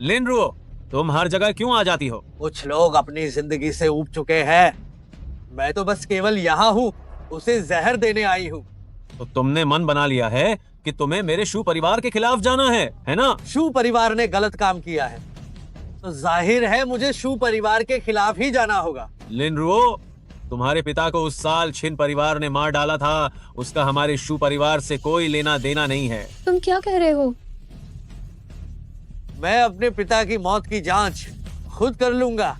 लिनरुओ, तुम हर जगह क्यों आ जाती हो? कुछ लोग अपनी जिंदगी से ऊब चुके हैं, मैं तो बस केवल यहाँ हूँ, उसे जहर देने आई हूँ। तो तुमने मन बना लिया है कि तुम्हें मेरे शू परिवार के खिलाफ जाना है ना? शू परिवार ने गलत काम किया है तो जाहिर है मुझे शू परिवार के खिलाफ ही जाना होगा। लिनरुओ, तुम्हारे पिता को उस साल छिन परिवार ने मार डाला था, उसका हमारे शू परिवार से कोई लेना देना नहीं है। तुम क्या कह रहे हो? मैं अपने पिता की मौत की जांच खुद कर लूंगा।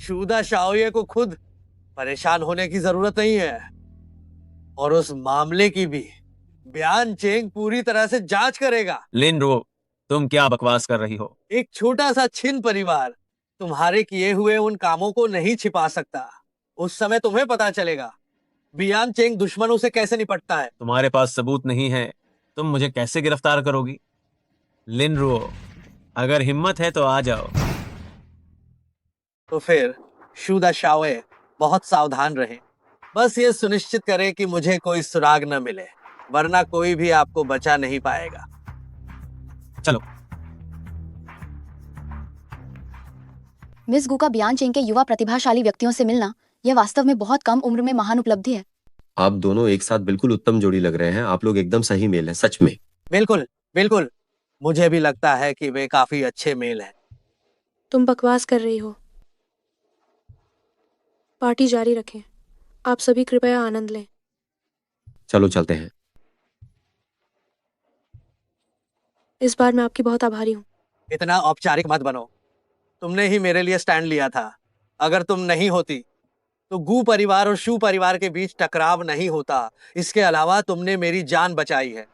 शूदा शाओये को खुद परेशान होने की जरूरत नहीं है, और उस मामले की भी बियान चेंग पूरी तरह से जांच करेगा। लिनरुओ, तुम क्या बकवास कर रही हो? एक छोटा सा छिन परिवार तुम्हारे किए हुए उन कामों को नहीं छिपा सकता। उस समय तुम्हें पता चलेगा बियान चेंग दुश्मनों से कैसे निपटता है। तुम्हारे पास सबूत नहीं है, तुम मुझे कैसे गिरफ्तार करोगी? लिनरुओ, अगर हिम्मत है तो आ जाओ। तो फिर शूदा शाओये बहुत सावधान रहे, बस ये सुनिश्चित करें कि मुझे कोई सुराग न मिले, वरना कोई भी आपको बचा नहीं पाएगा। चलो। मिस गु का बियान चेंग के युवा प्रतिभाशाली व्यक्तियों से मिलना यह वास्तव में बहुत कम उम्र में महान उपलब्धि है। आप दोनों एक साथ बिल्कुल उत्तम जोड़ी लग रहे हैं। आप लोग एकदम सही मेल हैं, सच में। बिल्कुल बिल्कुल, मुझे भी लगता है कि वे काफी अच्छे मेल हैं। तुम बकवास कर रही हो। पार्टी जारी रखें। आप सभी कृपया आनंद लें। चलो चलते हैं। इस बार मैं आपकी बहुत आभारी हूँ। इतना औपचारिक मत बनो, तुमने ही मेरे लिए स्टैंड लिया था। अगर तुम नहीं होती तो गु परिवार और शू परिवार के बीच टकराव नहीं होता। इसके अलावा तुमने मेरी जान बचाई है।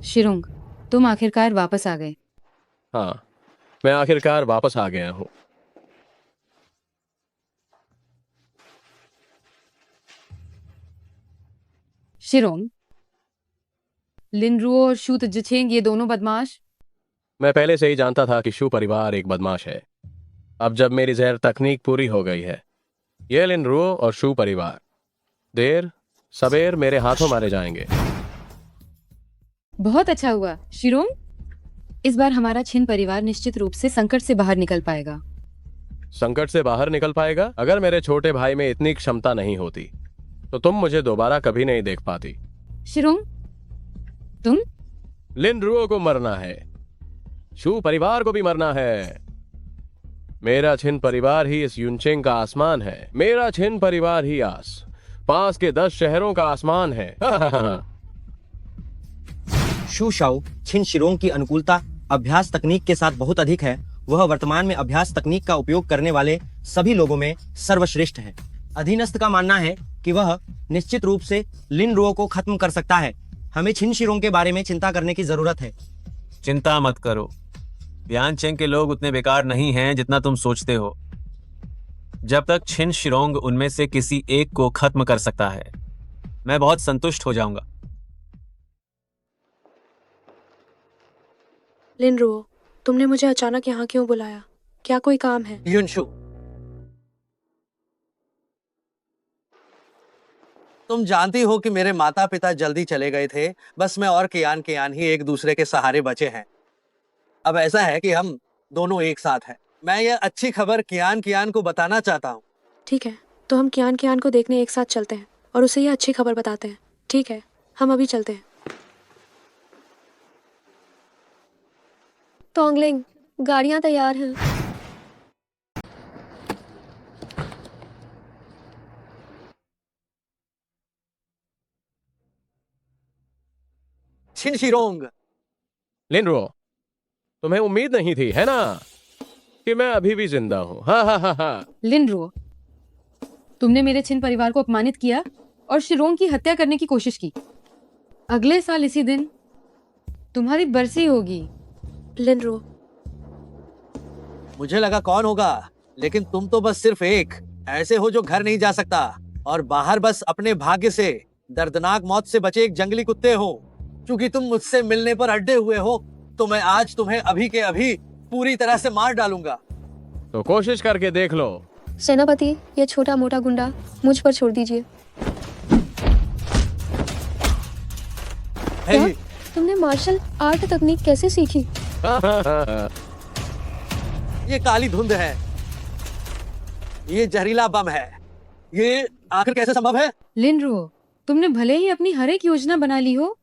शिरोंग, तुम आखिरकार वापस आ गए। हाँ, मैं आखिरकार वापस आ गया हूँ। शिरोंग, लिनरुओ और शू तज्जेचेंग ये दोनों बदमाश। मैं पहले से ही जानता था कि शू परिवार एक बदमाश है। अब जब मेरी जहर तकनीक पूरी हो गई है, ये लिनरुओ और शू परिवार देर सबेर मेरे हाथों मारे जाएंगे। बहुत अच्छा हुआ शिरोंग, इस बार हमारा छिन परिवार निश्चित रूप से संकट से बाहर निकल पाएगा। संकट से बाहर निकल पाएगा? अगर मेरे छोटे भाई में इतनी क्षमता नहीं होती तो तुम मुझे दोबारा कभी नहीं देख पाती। शिरोंग, तुम? लिनरुओ को मरना है, शू परिवार को भी मरना है। मेरा छिन परिवार ही इस युनचेंग का आसमान है। मेरा छिन परिवार ही आस पास के 10 शहरों का आसमान है। शू शाओ छिन शिरोंग की अनुकूलता अभ्यास तकनीक के साथ बहुत अधिक है। वह वर्तमान में अभ्यास तकनीक का उपयोग करने वाले सभी लोगों में सर्वश्रेष्ठ है। अधीनस्थ का मानना है कि वह निश्चित रूप से लिनरुओ को खत्म कर सकता है। हमें छिन शिरोंग के बारे में चिंता करने की जरूरत है। चिंता मत करो, बियान चेंग के लोग उतने बेकार नहीं हैं जितना तुम सोचते हो। जब तक छिन शिरोंग उनमें से किसी एक को खत्म कर सकता है, मैं बहुत संतुष्ट हो जाऊंगा। लिनरुओ, तुमने मुझे अचानक यहाँ क्यों बुलाया? क्या कोई काम है? युनशु, तुम जानती हो कि मेरे माता पिता जल्दी चले गए थे। बस मैं और कियान ही एक दूसरे के सहारे बचे हैं। अब ऐसा है कि हम दोनों एक साथ हैं। मैं ये अच्छी खबर कियान को बताना चाहता हूँ। ठीक है, तो हम कियान को देखने एक साथ चलते हैं और उसे ये अच्छी खबर बताते हैं। ठीक है, हम अभी चलते हैं। टोंगलिंग, गाड़ियां तैयार हैं। छिन शिरोंग। लिनरो, तुम्हें उम्मीद नहीं थी है ना कि मैं अभी भी जिंदा हूँ? हाँ हाँ हाँ हाँ। लिन रुओ, तुमने मेरे छिन परिवार को अपमानित किया और शिरोंग की हत्या करने की कोशिश की। अगले साल इसी दिन तुम्हारी बरसी होगी। लिन रुओ, मुझे लगा कौन होगा, लेकिन तुम तो बस सिर्फ एक ऐसे हो जो घर नहीं जा सकता और बाहर बस अपने भाग्य से दर्दनाक मौत से बचे एक जंगली कुत्ते हो। क्योंकि तुम मुझसे मिलने पर अड्डे हुए हो तो मैं आज तुम्हें अभी के अभी पूरी तरह से मार डालूंगा। तो कोशिश करके देख लो। सेनापति, ये छोटा मोटा गुंडा मुझ पर छोड़ दीजिए। क्या? तुमने मार्शल आर्ट तकनीक कैसे सीखी? ये काली धुंध है, ये जहरीला बम है, ये आखिर कैसे संभव है? लिन रुओ, तुमने भले ही अपनी हर एक योजना बना ली हो,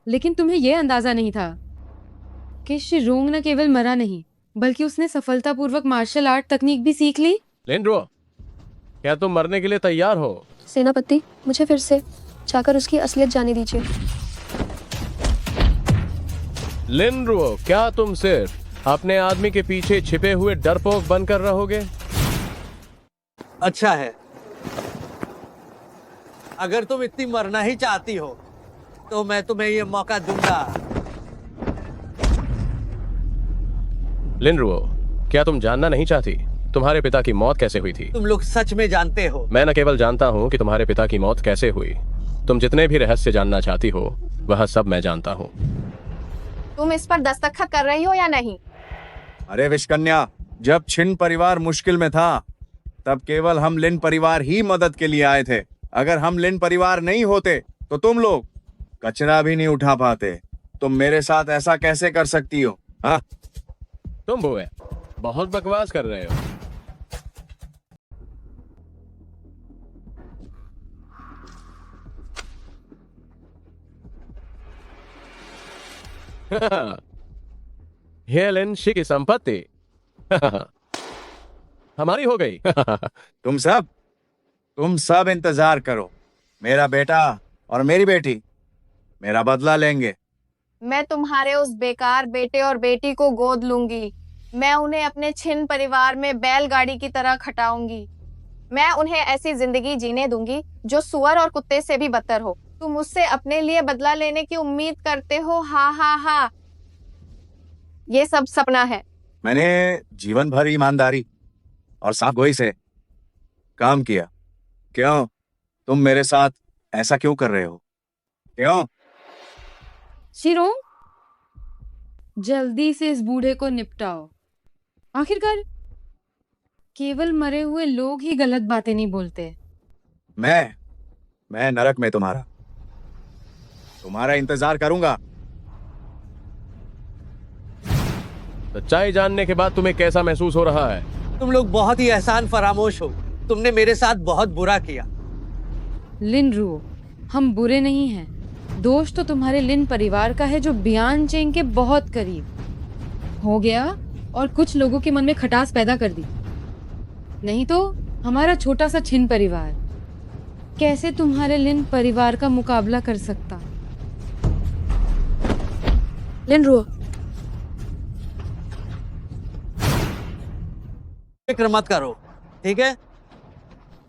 लेकिन तुम्हें यह अंदाजा नहीं था कि शिरोंग न केवल मरा नहीं बल्कि उसने सफलतापूर्वक मार्शल आर्ट तकनीक भी सीख ली। लिनरो, क्या तुम मरने के लिए तैयार हो? सेनापति, मुझे फिर से जाकर उसकी असलियत जाने दीजिए। लिनरो, क्या तुम सिर्फ अपने आदमी के पीछे छिपे हुए डरपोक बनकर रहोगे? अच्छा है, अगर तुम इतनी मरना ही चाहती हो तो मैं तुम्हें ये मौका दूंगा। लिनरो, क्या तुम जानना नहीं चाहती तुम्हारे पिता की मौत कैसे हुई थी? तुम लोग सच में जानते हो? मैं न केवल जानता हूँ कि तुम्हारे पिता की मौत कैसे हुई, तुम जितने भी रहस्य जानना चाहती हो वह सब मैं जानता हूँ। तुम इस पर दस्तखत कर रही हो या नहीं? अरे विषकन्या, जब छिन परिवार मुश्किल में था तब केवल हम लिन परिवार ही मदद के लिए आए थे। अगर हम लिन परिवार नहीं होते तो तुम लोग कचरा भी नहीं उठा पाते। तुम मेरे साथ ऐसा कैसे कर सकती हो? हाँ, तुम बुए बहुत बकवास कर रहे हो। ये लिन शी की संपत्ति हमारी हो गई। तुम सब इंतजार करो। मेरा बेटा और मेरी बेटी मेरा बदला लेंगे। मैं तुम्हारे उस बेकार बेटे और बेटी को गोद लूंगी। मैं उन्हें अपने छिन परिवार में बैलगाड़ी की तरह खटाऊंगी। मैं उन्हें ऐसी जिंदगी जीने दूंगी जो सुअर और कुत्ते से भी बदतर हो। तुम मुझसे अपने लिए बदला लेने की उम्मीद करते हो? हाँ हाँ हाँ, ये सब सपना है। मैंने जीवन भर ईमानदारी और साफगोई से काम किया। क्यों तुम मेरे साथ ऐसा क्यों कर रहे हो? क्यों? शिरोंग, जल्दी से इस बूढ़े को निपटाओ। आखिरकार केवल मरे हुए लोग ही गलत बातें नहीं बोलते। मैं नरक में तुम्हारा इंतजार करूंगा। सच्चाई जानने के बाद तुम्हें कैसा महसूस हो रहा है? तुम लोग बहुत ही एहसान फरामोश हो। तुमने मेरे साथ बहुत बुरा किया। लिन रुओ, हम बुरे नहीं हैं। दोष तो तुम्हारे लिन परिवार का है जो बियान चेंग के बहुत करीब हो गया और कुछ लोगों के मन में खटास पैदा कर दी। नहीं तो हमारा छोटा सा छिन परिवार कैसे तुम्हारे लिन परिवार का मुकाबला कर सकता? लिन रुओ, फिक्र मत करो, ठीक है?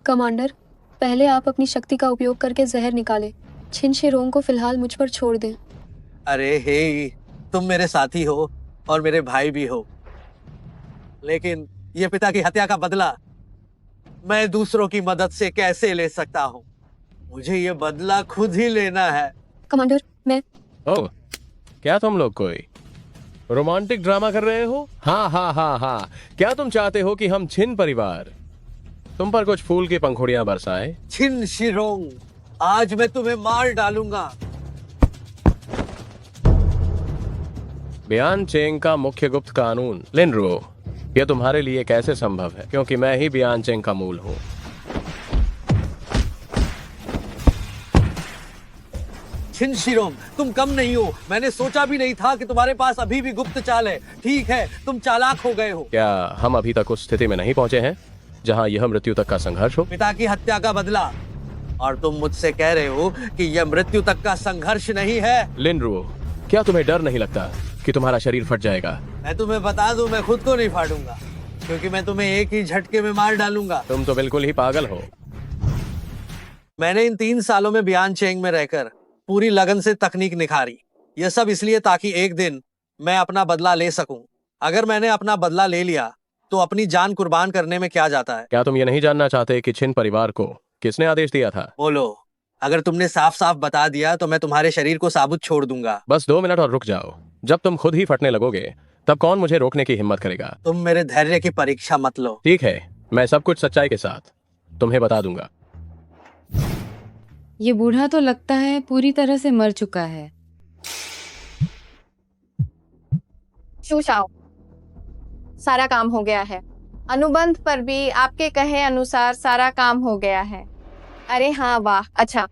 कमांडर, पहले आप अपनी शक्ति का उपयोग करके जहर निकालें। छिन शिरोंग को फिलहाल मुझ पर छोड़ दें। अरे हे, तुम मेरे साथी हो और मेरे भाई भी हो, लेकिन ये पिता की हत्या का बदला मैं दूसरों की मदद से कैसे ले सकता हूँ? मुझे ये बदला खुद ही लेना है। कमांडर, मैं ओह, क्या तुम लोग कोई रोमांटिक ड्रामा कर रहे हो? हाँ हाँ हाँ हाँ, क्या तुम चाहते हो कि हम छिन परिवार तुम पर कुछ फूल की पंखुड़ियां बरसाएं? छिन शिरोंग, आज मैं तुम्हें मार डालूंगा। बियान चेंग का मुख्य गुप्त कानून। लिनरो, यह तुम्हारे लिए कैसे संभव है? क्योंकि मैं ही बियान चेंग का मूल हूँ। छिन शिरोंग, तुम कम नहीं हो। मैंने सोचा भी नहीं था कि तुम्हारे पास अभी भी गुप्त चाल है। ठीक है, तुम चालाक हो गए हो। क्या हम अभी तक उस स्थिति में नहीं पहुंचे हैं जहां यह मृत्यु तक का संघर्ष हो? पिता की हत्या का बदला और तुम मुझसे कह रहे हो कि यह मृत्यु तक का संघर्ष नहीं है। लिन रुओ, क्या तुम्हें डर नहीं लगता कि तुम्हारा शरीर फट जाएगा? मैं तुम्हें बता दूं, मैं खुद को नहीं फाड़ूंगा, क्योंकि मैं तुम्हें एक ही झटके में मार डालूंगा। तुम तो बिल्कुल ही पागल हो। मैंने इन 3 सालों में बियान चेंग में रहकर पूरी लगन से तकनीक निखारी। यह सब इसलिए ताकि एक दिन मैं अपना बदला ले सकूं। अगर मैंने अपना बदला ले लिया तो अपनी जान कुर्बान करने में क्या जाता है? क्या तुम ये नहीं जानना चाहते कि छिन परिवार को किसने आदेश दिया था? बोलो। अगर तुमने साफ साफ बता दिया तो मैं तुम्हारे शरीर को साबुत छोड़ दूंगा। बस 2 मिनट और रुक जाओ। जब तुम खुद ही फटने लगोगे तब कौन मुझे रोकने की हिम्मत करेगा? तुम मेरे धैर्य की परीक्षा मत लो। ठीक है, मैं सब कुछ सच्चाई के साथ तुम्हें बता दूंगा। ये बूढ़ा तो लगता है पूरी तरह से मर चुका है। शू शाओ, सारा काम हो गया है। अनुबंध पर भी आपके कहे अनुसार सारा काम हो गया है। अरे हाँ, वाह, अच्छा।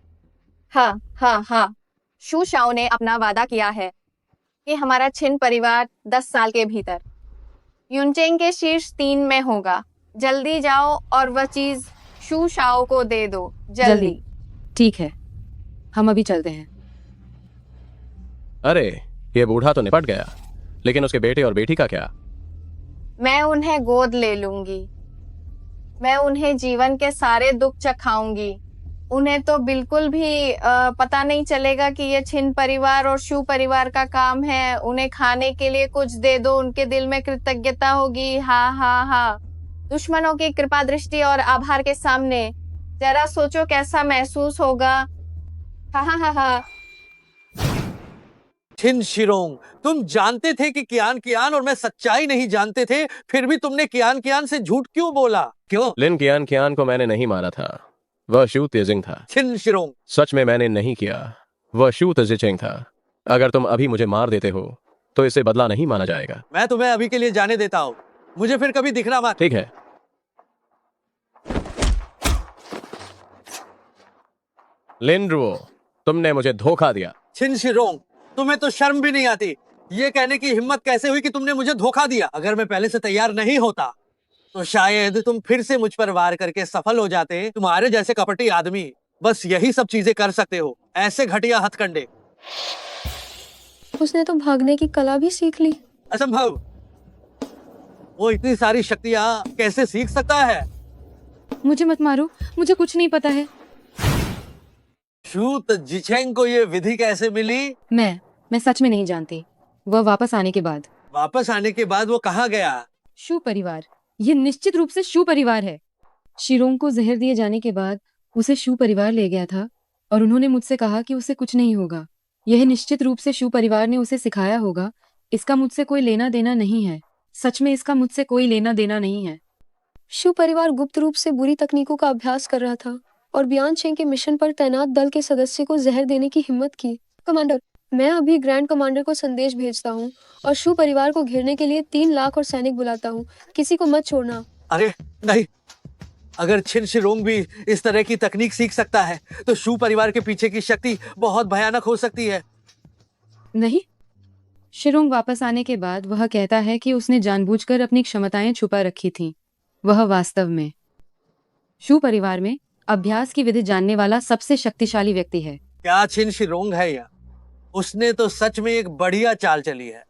हाँ हाँ हाँ, शू शाओ ने अपना वादा किया है कि हमारा छिन परिवार 10 साल के भीतर युनचेंग के शीर्ष 3 में होगा। जल्दी जाओ और वह चीज शू शाओ को दे दो, जल्दी। ठीक है, हम अभी चलते हैं। अरे, ये बूढ़ा तो निपट गया, लेकिन उसके बेटे और बेटी का क्या? मैं उन्हें गोद ले लूंगी। मैं उन्हें जीवन के सारे दुख चखाऊंगी। उन्हें तो बिल्कुल भी पता नहीं चलेगा कि ये छिन परिवार और शू परिवार का काम है। उन्हें खाने के लिए कुछ दे दो, उनके दिल में कृतज्ञता होगी। हाँ हाँ हाँ, दुश्मनों की कृपा दृष्टि और आभार के सामने जरा सोचो कैसा महसूस होगा। हाँ हाँ हाँ हाँ। छिन शिरोंग, तुम जानते थे कि कियान कियान और मैं सच्चाई नहीं जानते थे, फिर भी तुमने कियान कियान से झूठ क्यों बोला? क्यों? लिन कियान कियान को मैंने नहीं मारा था, वह शू तेजिंग था। छिन शिरोंग, सच में मैंने नहीं किया, वह शू तेजिंग था। अगर तुम अभी मुझे मार देते हो तो इसे बदला नहीं माना जाएगा। मैं तुम्हें अभी के लिए जाने देता हूँ, मुझे फिर कभी दिखना मत। ठीक है। लिन रुओ, तुमने मुझे धोखा दिया। छिन शिरोंग, तुम्हें तो शर्म भी नहीं आती। ये कहने की हिम्मत कैसे हुई कि तुमने मुझे धोखा दिया? अगर मैं पहले से तैयार नहीं होता तो शायद तुम फिर से मुझ पर वार करके सफल हो जाते। तुम्हारे जैसे कपटी आदमी बस यही सब चीजें कर सकते हो, ऐसे घटिया हथकंडे। उसने तो भागने की कला भी सीख ली। असंभव, वो इतनी सारी शक्तियां कैसे सीख सकता है? मुझे मत मारो, मुझे कुछ नहीं पता है। शू तजिचेंग को ये विधि कैसे मिली? मैं सच में नहीं जानती। वह वापस आने के बाद। वापस आने के बाद वो कहाँ गया? शू परिवार, ये निश्चित रूप से शू परिवार है। शिरोंग को जहर दिए जाने के बाद उसे शू परिवार ले गया था और उन्होंने मुझसे कहा कि उसे कुछ नहीं होगा। यह निश्चित रूप से शू परिवार ने उसे सिखाया होगा। इसका मुझसे कोई लेना देना नहीं है। सच में इसका मुझसे कोई लेना देना नहीं है। शू परिवार गुप्त रूप से बुरी तकनीकों का अभ्यास कर रहा था और बियान चेंग के मिशन पर तैनात दल के सदस्य को जहर देने की हिम्मत की। कमांडर, मैं अभी ग्रैंड कमांडर को संदेश भेजता हूँ और शू परिवार को घेरने के लिए 3 लाख और सैनिक बुलाता हूँ। किसी को मत छोड़ना। अरे नहीं, अगर छिन शिरोंग भी इस तरह की तकनीक सीख सकता है तो शू परिवार के पीछे की शक्ति बहुत भयानक हो सकती है। नहीं, शिरोंग वापस आने के बाद वह कहता है कि उसने जानबूझकर अपनी क्षमताएं छुपा रखी थीं। वह वास्तव में शू परिवार में अभ्यास की विधि जानने वाला सबसे शक्तिशाली व्यक्ति है। क्या छिन शिरोंग है यह? उसने तो सच में एक बढ़िया चाल चली है।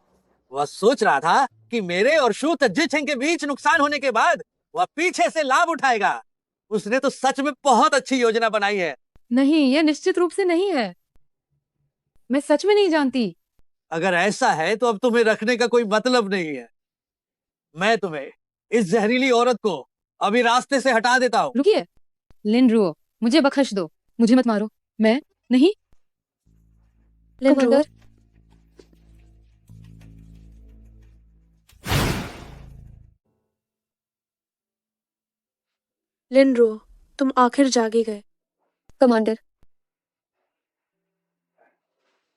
वह सोच रहा था कि मेरे और शू तजिचेंग के बीच नुकसान होने के बाद वह पीछे से लाभ उठाएगा। उसने तो सच में बहुत अच्छी योजना बनाई है। नहीं, यह निश्चित रूप से नहीं है। मैं सच में नहीं जानती। अगर ऐसा है तो अब तुम्हें रखने का कोई मतलब नहीं है। मैं तुम्हें, इस जहरीली औरत को अभी रास्ते से हटा देता हूँ। रुकिए, लिन रुओ, मुझे बख्श दो, मुझे मत मारो। मैं नहीं। लिन रुओ, लिन रुओ, तुम आखिर जागे गए। कमांडर,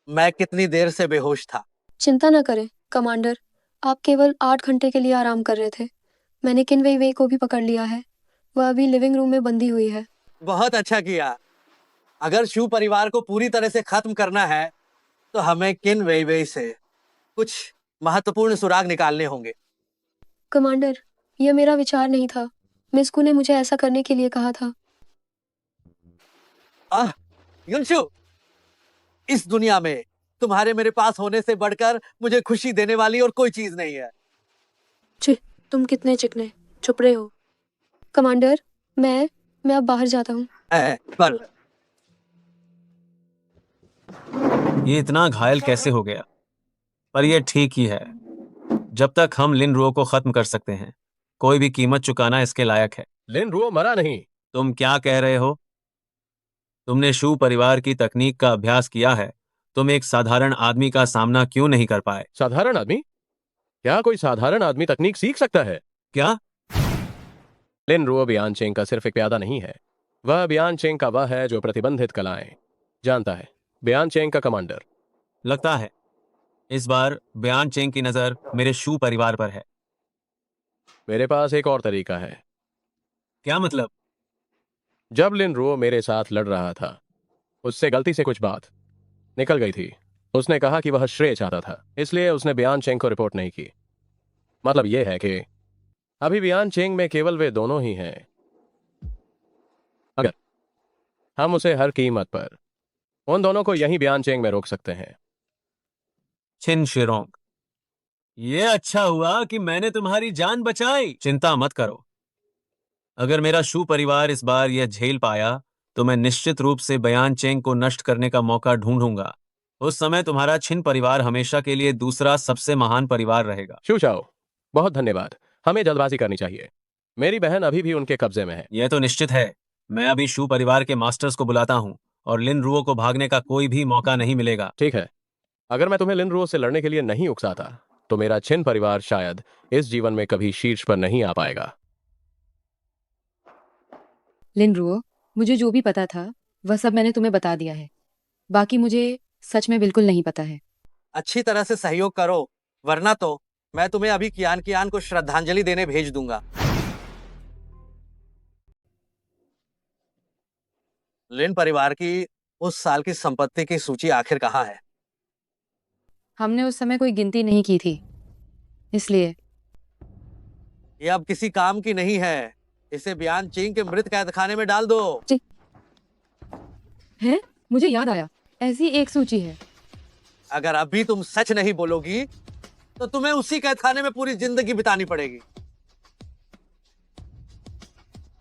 मैं कितनी देर से बेहोश था? चिंता न करें कमांडर, आप केवल 8 घंटे के लिए आराम कर रहे थे। मैंने किन वेई वेई को भी पकड़ लिया है। वह अभी लिविंग रूम में बंधी हुई है। बहुत अच्छा किया। अगर शू परिवार को पूरी तरह से खत्म करना है तो हमें किन वेई वेई से कुछ महत्वपूर्ण सुराग निकालने होंगे। कमांडर, यह मेरा विचार नहीं था। मिस कू ने मुझे ऐसा करने के लिए कहा था। युनशु, इस दुनिया में तुम्हारे मेरे पास होने से बढ़कर मुझे खुशी देने वाली और कोई चीज नहीं है। छी, तुम कितने चिकने, चुप रहे हो। कमांडर, मैं अब बाहर जाता हूँ। पर ये इतना घायल कैसे हो गया? पर यह ठीक ही है। जब तक हम लिन रुओ को खत्म कर सकते हैं, कोई भी कीमत चुकाना इसके लायक है। लिन रुओ मरा नहीं। तुम क्या कह रहे हो? तुमने शू परिवार की तकनीक का अभ्यास किया है, तुम एक साधारण आदमी का सामना क्यों नहीं कर पाए? साधारण आदमी? क्या कोई साधारण आदमी तकनीक सीख सकता है? क्या? लिन रुओ बियान चेंग का सिर्फ एक प्यादा नहीं है, वह बियान चेंग का वह है जो प्रतिबंधित कलाएं जानता है। बियान चेंग का कमांडर। लगता है इस बार बियान चेंग की नजर मेरे शू परिवार पर है। मेरे पास एक और तरीका है। क्या मतलब? जब लिन रुओ मेरे साथ लड़ रहा था, उससे गलती से कुछ बात निकल गई थी। उसने कहा कि वह श्रेय चाहता था, इसलिए उसने बियान चेंग को रिपोर्ट नहीं की। मतलब यह है कि अभी बियान चेंग में केवल वे दोनों ही हैं। अगर हम उसे हर कीमत पर उन दोनों को यहीं बियान चेंग में रोक सकते हैं। छिन शिरोंग, ये अच्छा हुआ कि मैंने तुम्हारी जान बचाई। चिंता मत करो, अगर मेरा शू परिवार इस बार यह झेल पाया तो मैं निश्चित रूप से बयान चेंग को नष्ट करने का मौका ढूंढूंगा। उस समय तुम्हारा छिन परिवार हमेशा के लिए दूसरा सबसे महान परिवार रहेगा। शू चाओ, बहुत धन्यवाद। हमें जल्दबाजी करनी चाहिए। मेरी बहन अभी भी उनके कब्जे में है। यह तो निश्चित है। मैं अभी शू परिवार के मास्टर्स को बुलाता हूँ और लिन रुओ को भागने का कोई भी मौका नहीं मिलेगा। ठीक है, अगर मैं तुम्हें लिन रुओ से लड़ने के लिए नहीं उकसाता तो मेरा छिन परिवार शायद इस जीवन में कभी शीर्ष पर नहीं आ पाएगा। लिन रुओ, मुझे जो भी पता था वह सब मैंने तुम्हें बता दिया है। बाकी मुझे सच में बिल्कुल नहीं पता है। अच्छी तरह से सहयोग करो, वरना तो मैं तुम्हें अभी कियान को श्रद्धांजलि देने भेज दूंगा। लिन परिवार की उस साल की संपत्ति की सूची आखिर कहाँ है? हमने उस समय कोई गिनती नहीं की थी, इसलिए ये अब किसी काम की नहीं है। इसे बियान चेंग के मृत कैदखाने में डाल दो। है? मुझे याद आया, ऐसी एक सूची है। अगर अभी तुम सच नहीं बोलोगी तो तुम्हें उसी कैदखाने में पूरी जिंदगी बितानी पड़ेगी।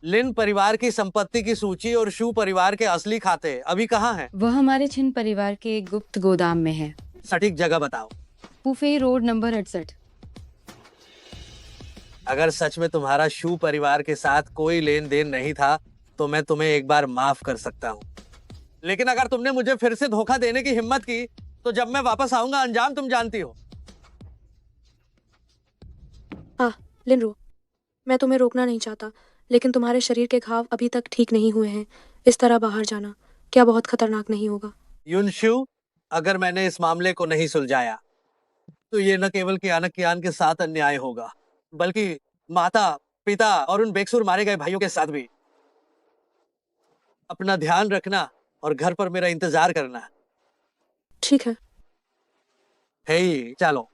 लिन परिवार की संपत्ति की सूची और शू परिवार के असली खाते अभी कहाँ हैं? वह हमारे छिन परिवार के एक गुप्त गोदाम में है। सटीक जगह बताओ। पुफे रोड नंबर 68। अगर सच में तुम्हारा शू परिवार के साथ कोई लेन देन नहीं था तो मैं तुम्हें एक बार माफ कर सकता हूँ, लेकिन अगर तुमने मुझे फिर से धोखा देने की हिम्मत की तो जब मैं वापस आऊंगा अंजाम तुम जानती हो। लिन रुओ, मैं तुम्हें रोकना नहीं चाहता, लेकिन तुम्हारे शरीर के घाव अभी तक ठीक नहीं हुए हैं। इस तरह बाहर जाना क्या बहुत खतरनाक नहीं होगा? युनशु, अगर मैंने इस मामले को नहीं सुलझाया तो ये न केवल कियान के साथ अन्याय होगा, बल्कि माता, पिता और उन बेकसूर मारे गए भाइयों के साथ भी। अपना ध्यान रखना और घर पर मेरा इंतजार करना। ठीक है। हे, चलो।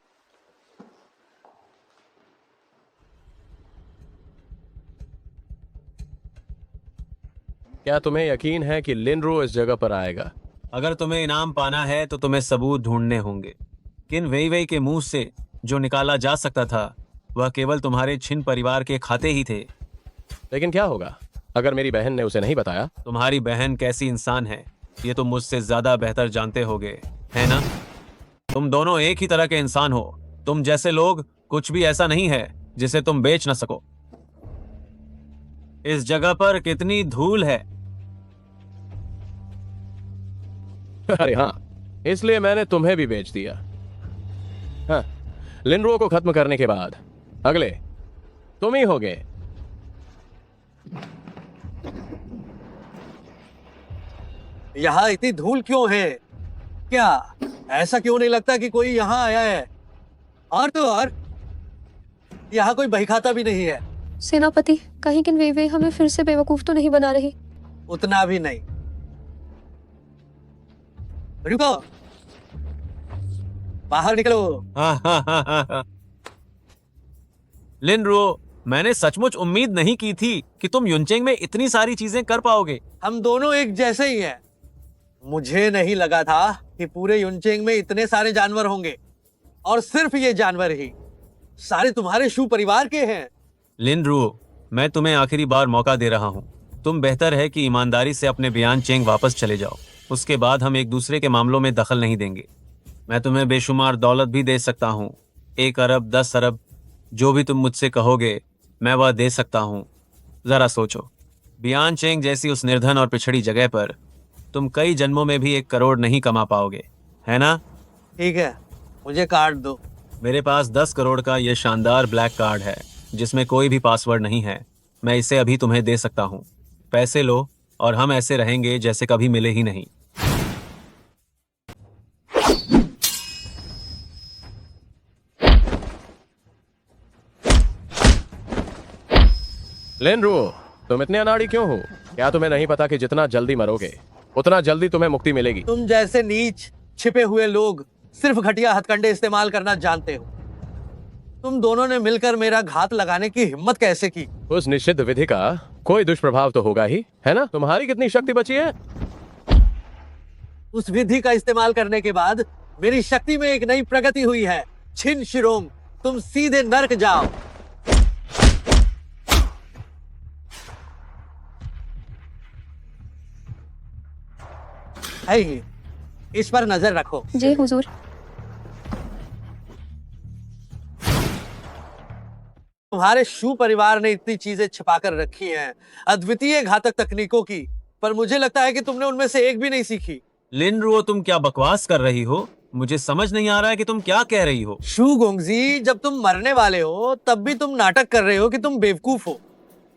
क्या तुम्हें यकीन है कि लिन रुओ इस जगह पर आएगा? अगर तुम्हें इनाम पाना है तो तुम्हें सबूत ढूंढने होंगे। किन वेई वेई के मुंह से जो निकाला जा सकता था वह केवल तुम्हारे छिन परिवार के खाते ही थे। लेकिन क्या होगा अगर मेरी बहन ने उसे नहीं बताया? तुम्हारी बहन कैसी इंसान है ये तुम मुझसे ज्यादा बेहतर जानते होगे, है ना? तुम दोनों एक ही तरह के इंसान हो। तुम जैसे लोग कुछ भी ऐसा नहीं है जिसे तुम बेच न सको। इस जगह पर कितनी धूल है। अरे हाँ, इसलिए मैंने तुम्हें भी बेच दिया। हाँ, लिन रुओ को खत्म करने के बाद अगले तुम ही होगे। यहाँ इतनी धूल क्यों है? क्या ऐसा क्यों नहीं लगता कि कोई यहाँ आया है? और तो और यहाँ कोई बहीखाता भी नहीं है। सेनापति, कहीं किन वेवे हमें फिर से बेवकूफ तो नहीं बना रही? उतना भी नहीं। रुको, बाहर निकलो। लिन रुओ, मैंने सचमुच उम्मीद नहीं की थी कि तुम युनचेंग में इतनी सारी चीजें कर पाओगे। हम दोनों एक जैसे ही हैं। मुझे नहीं लगा था कि पूरे युनचेंग में इतने सारे जानवर होंगे, और सिर्फ ये जानवर ही सारे तुम्हारे शू परिवार के हैं। लिन रुओ, मैं तुम्हें आखिरी बार मौका दे रहा हूँ। तुम बेहतर है कि ईमानदारी से अपने बियान चेंग वापस चले जाओ। उसके बाद हम एक दूसरे के मामलों में दखल नहीं देंगे। मैं तुम्हें बेशुमार दौलत भी दे सकता हूँ, 1 अरब 10 अरब, जो भी तुम मुझसे कहोगे मैं वह दे सकता हूँ। जरा सोचो, बियान चेंग जैसी उस निर्धन और पिछड़ी जगह पर तुम कई जन्मों में भी 1 करोड़ नहीं कमा पाओगे, है ना? ठीक है, मुझे कार्ड दो। मेरे पास 10 करोड़ का यह शानदार ब्लैक कार्ड है जिसमें कोई भी पासवर्ड नहीं है। मैं इसे अभी तुम्हें दे सकता हूँ। पैसे लो और हम ऐसे रहेंगे जैसे कभी मिले ही नहीं। लिन रुओ, तुम इतने अनाड़ी क्यों हो? क्या तुम्हें नहीं पता कि जितना जल्दी मरोगे उतना जल्दी तुम्हें मुक्ति मिलेगी? तुम जैसे नीच छिपे हुए लोग सिर्फ घटिया हथकंडे इस्तेमाल करना जानते हो। तुम दोनों ने मिलकर मेरा घात लगाने की हिम्मत कैसे की? उस निषिद्ध विधि का कोई दुष्प्रभाव तो होगा ही, है ना? तुम्हारी कितनी शक्ति बची है? उस विधि का इस्तेमाल करने के बाद मेरी शक्ति में एक नई प्रगति हुई है। छिन शिरोंग, तुम सीधे नर्क जाओ। है ही, इस पर नजर रखो। जी हुजूर। तुम्हारे शू परिवार ने इतनी चीजें छिपा कर रखी हैं, अद्वितीय घातक तकनीकों की, पर मुझे लगता है कि तुमने उनमें से एक भी नहीं सीखी। लिन रुओ, तुम क्या बकवास कर रही हो? मुझे समझ नहीं आ रहा है कि तुम क्या कह रही हो। शू गोंगजी, जब तुम मरने वाले हो तब भी तुम नाटक कर रहे हो कि तुम बेवकूफ हो।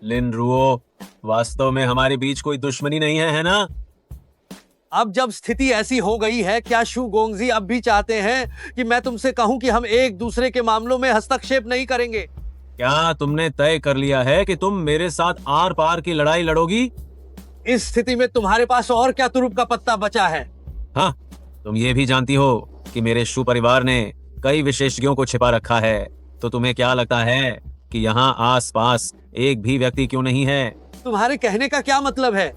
लिन रुओ, वास्तव में हमारे बीच कोई दुश्मनी नहीं है ना? अब जब स्थिति ऐसी हो गई है, क्या शू गोंगजी अब भी चाहते हैं कि मैं तुमसे कहूं कि हम एक दूसरे के मामलों में हस्तक्षेप नहीं करेंगे? क्या तुमने तय कर लिया है कि तुम मेरे साथ आर पार की लड़ाई लड़ोगी? इस स्थिति में तुम्हारे पास और क्या तुरुप का पत्ता बचा है? हाँ, तुम ये भी जानती हो कि मेरे शू परिवार ने कई विशेषज्ञों को छिपा रखा है, तो तुम्हें क्या लगता है कि यहाँ आस पास एक भी व्यक्ति क्यों नहीं है? तुम्हारे कहने का क्या मतलब है?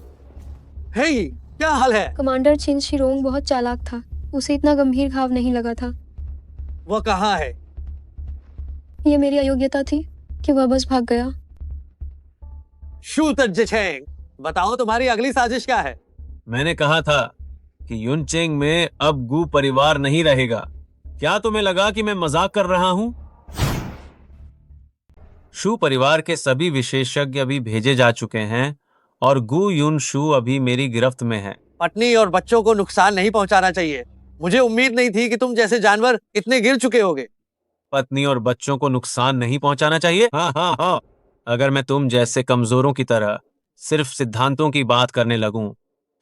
हे, क्या हाल है? कमांडर छिन शिरोंग बहुत चालाक था, उसे इतना गंभीर घाव नहीं लगा था। वो कहाँ है? ये मेरी अयोग्यता थी कि वह बस भाग गया। शू तज्जेंग, बताओ तुम्हारी अगली साजिश क्या है? मैंने कहा था कि युनचेंग में अब गू परिवार नहीं रहेगा। क्या तुम्हें लगा कि मैं मजाक कर रहा हूं? शू परिवार के सभी विशेषज्ञ अभी भेजे जा चुके हैं और गू युन शू अभी मेरी गिरफ्त में है। पत्नी और बच्चों को नुकसान नहीं पहुंचाना चाहिए। मुझे उम्मीद नहीं थी कि तुम जैसे जानवर इतने गिर चुके होगे। पत्नी और बच्चों को नुकसान नहीं पहुंचाना चाहिए? हाँ हाँ हाँ। अगर मैं तुम जैसे कमजोरों की तरह सिर्फ सिद्धांतों की बात करने लगूं,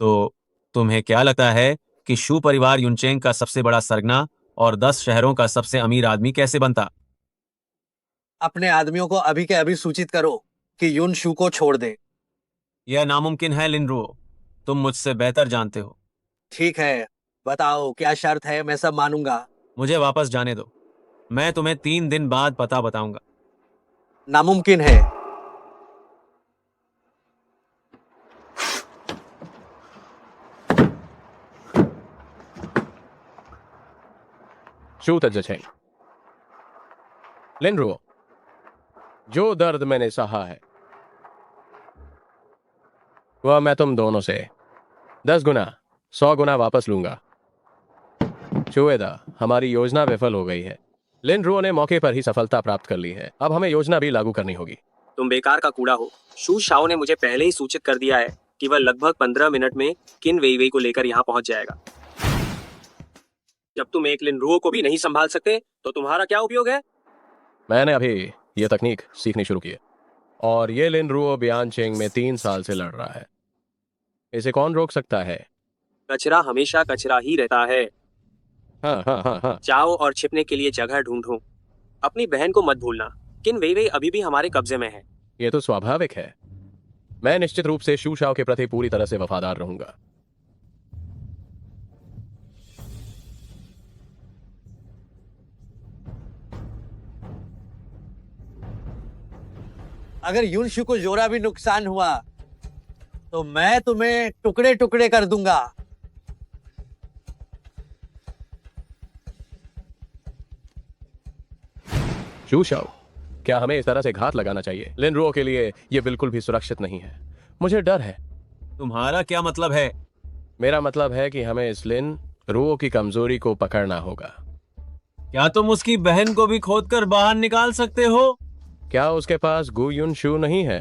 तो तुम्हें क्या लगता है कि शू परिवार युनचेंग का सबसे बड़ा सरगना और 10 शहरों का सबसे अमीर आदमी कैसे बनता? अपने आदमियों को अभी के अभी सूचित करो कि युन शू को छोड़ दे। यह नामुमकिन है लिन रुओ, तुम मुझसे बेहतर जानते हो। ठीक है, बताओ क्या शर्त है, मैं सब मानूंगा। मुझे वापस जाने दो, मैं तुम्हें 3 दिन बाद पता बताऊंगा। नामुमकिन है। शू तज्जेंग, लिन रुओ, जो दर्द मैंने सहा है वह मैं तुम दोनों से 10 गुना 100 गुना वापस लूंगा। चुएदा, हमारी योजना विफल हो गई है। लिन रुओ ने मौके पर ही सफलता प्राप्त कर ली है। अब हमें योजना भी लागू करनी होगी। तुम बेकार का कूड़ा हो। शू शाओ ने मुझे पहले ही सूचित कर दिया है कि वह लगभग 15 मिनट में किन वेई वेई को लेकर यहाँ पहुंच जाएगा। जब तुम एक लिन रुओ को भी नहीं संभाल सकते तो तुम्हारा क्या उपयोग है? मैंने अभी ये तकनीक सीखनी शुरू की है और ये लिन रुओ बियान चेंग में 3 साल से लड़ रहा है। इसे कौन रोक सकता है? कचरा हमेशा कचरा ही रहता है। हाँ हाँ हाँ हाँ। जाओ और छिपने के लिए जगह ढूंढो। अपनी बहन को मत भूलना। किन वेई वेई अभी भी हमारे कब्जे में है। ये तो स्वाभाविक है। मैं निश्चित रूप से शू शाओ के प्रति पूरी तरह से वफादार रहूंगा। अगर युनशु को जोरा भी नुकसान हुआ तो मैं तुम्हें टुकड़े टुकड़े कर दूंगा। शू शाओ, क्या हमें इस तरह से घात लगाना चाहिए? लिन रुओ के लिए ये बिल्कुल भी सुरक्षित नहीं है। मुझे डर है। तुम्हारा क्या मतलब है? मेरा मतलब है कि हमें इस लिन रुओ की कमजोरी को पकड़ना होगा। क्या तुम उसकी बहन को भी खोदकर बाहर निकाल सकते हो? क्या उसके पास गु युन शू नहीं है?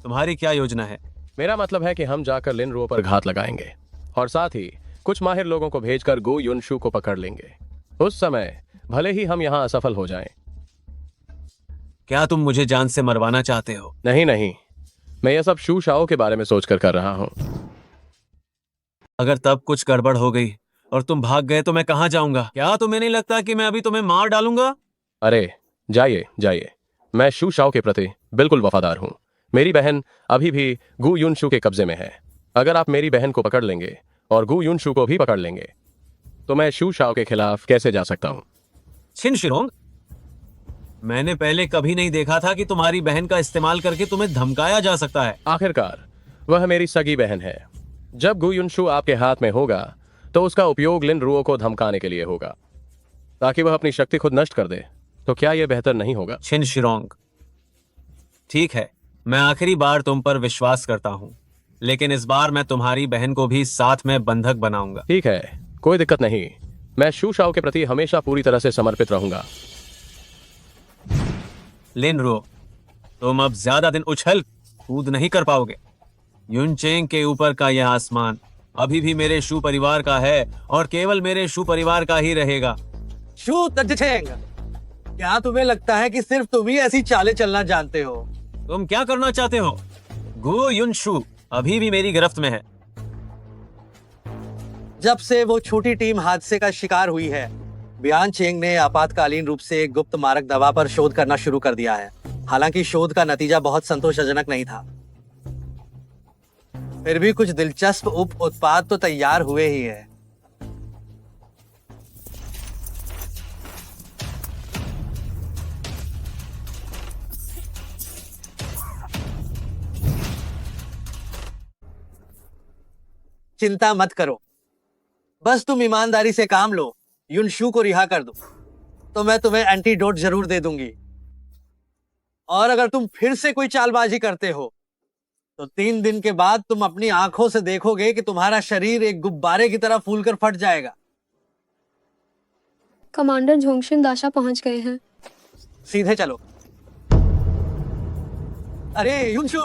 तुम्हारी क्या योजना है? मेरा मतलब है कि हम जाकर लिन रुओ पर घात लगाएंगे और साथ ही कुछ माहिर लोगों को भेजकर गु युन शू को पकड़ लेंगे। उस समय भले ही हम यहाँ असफल हो जाएं। क्या तुम मुझे जान से मरवाना चाहते हो? नहीं नहीं, मैं यह सब शू शाओ के बारे में सोचकर कर रहा हूँ। अगर तब कुछ गड़बड़ हो गई और तुम भाग गए तो मैं कहाँ जाऊंगा? क्या तुम्हें नहीं लगता कि मैं अभी तुम्हें मार डालूंगा? अरे जाइए जाइए, मैं शू शाओ के प्रति बिल्कुल वफादार हूँ। मेरी बहन अभी भी गु युन शू के कब्जे में है। अगर आप मेरी बहन को पकड़ लेंगे और गु युन शू को भी पकड़ लेंगे तो मैं शू शाओ के खिलाफ कैसे जा सकता हूँ? छिन शिरोंग, मैंने पहले कभी नहीं देखा था कि तुम्हारी बहन का इस्तेमाल करके तुम्हें धमकाया जा सकता है। आखिरकार वह मेरी सगी बहन है। जब गु युन शू आपके हाथ में होगा तो उसका उपयोग लिन रुओ को धमकाने के लिए होगा ताकि वह अपनी शक्ति खुद नष्ट कर दे। तो क्या यह बेहतर नहीं होगा? छिन शिरोंग, ठीक है, मैं आखिरी बार तुम पर विश्वास करता हूँ, लेकिन इस बार मैं तुम्हारी बहन को भी साथ में बंधक बनाऊंगा। ठीक है, कोई दिक्कत नहीं। मैं शू शाओ के प्रति हमेशा पूरी तरह से समर्पित रहूंगा। लिन रुओ, तुम अब ज्यादा दिन उछल कूद नहीं कर पाओगे। युनचेंग के ऊपर का यह आसमान अभी भी मेरे शू परिवार का है और केवल मेरे शू परिवार का ही रहेगा। शू तजचेंग, क्या तुम्हें लगता है कि सिर्फ तुम ही ऐसी चालें चलना जानते हो? तुम क्या करना चाहते हो? गु युन शू अभी भी मेरी गिरफ्त में है। जब से वो छोटी टीम हादसे का शिकार हुई है, बियान चेंग ने आपातकालीन रूप से एक गुप्त मारक दवा पर शोध करना शुरू कर दिया है। हालांकि शोध का नतीजा बहुत संतोषजनक नहीं था, फिर भी कुछ दिलचस्प उप उत्पाद तो तैयार हुए ही है। चिंता मत करो, बस तुम ईमानदारी से काम लो। युन शू को रिहा कर दो तो मैं तुम्हें एंटीडोट जरूर दे दूंगी। और अगर तुम फिर से कोई चालबाजी करते हो तो 3 दिन के बाद तुम अपनी आंखों से देखोगे कि तुम्हारा शरीर एक गुब्बारे की तरह फूलकर फट जाएगा। कमांडर झोंगशिन दाशा पहुंच गए हैं। सीधे चलो। अरे युनशु,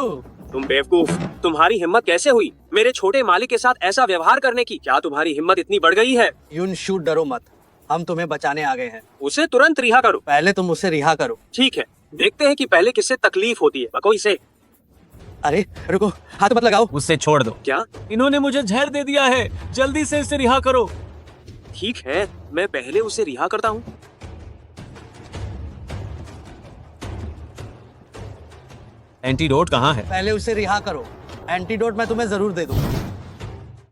तुम बेवकूफ, तुम्हारी हिम्मत कैसे हुई मेरे छोटे मालिक के साथ ऐसा व्यवहार करने की? क्या तुम्हारी हिम्मत इतनी बढ़ गई है? युनशु, डरो मत, हम तुम्हें बचाने आ गए हैं। उसे तुरंत रिहा करो। पहले तुम उसे रिहा करो। ठीक है, देखते हैं कि पहले किससे तकलीफ होती है। बको इसे। अरे रुको, हाथ मत लगाओ। उससे छोड़ दो। क्या? इन्होंने मुझे जहर दे दिया है, जल्दी से इसे रिहा करो। ठीक है, मैं पहले उसे रिहा करता हूँ। एंटीडोट कहाँ है? पहले उसे रिहा करो, एंटीडोट मैं तुम्हें जरूर दे दूंगा।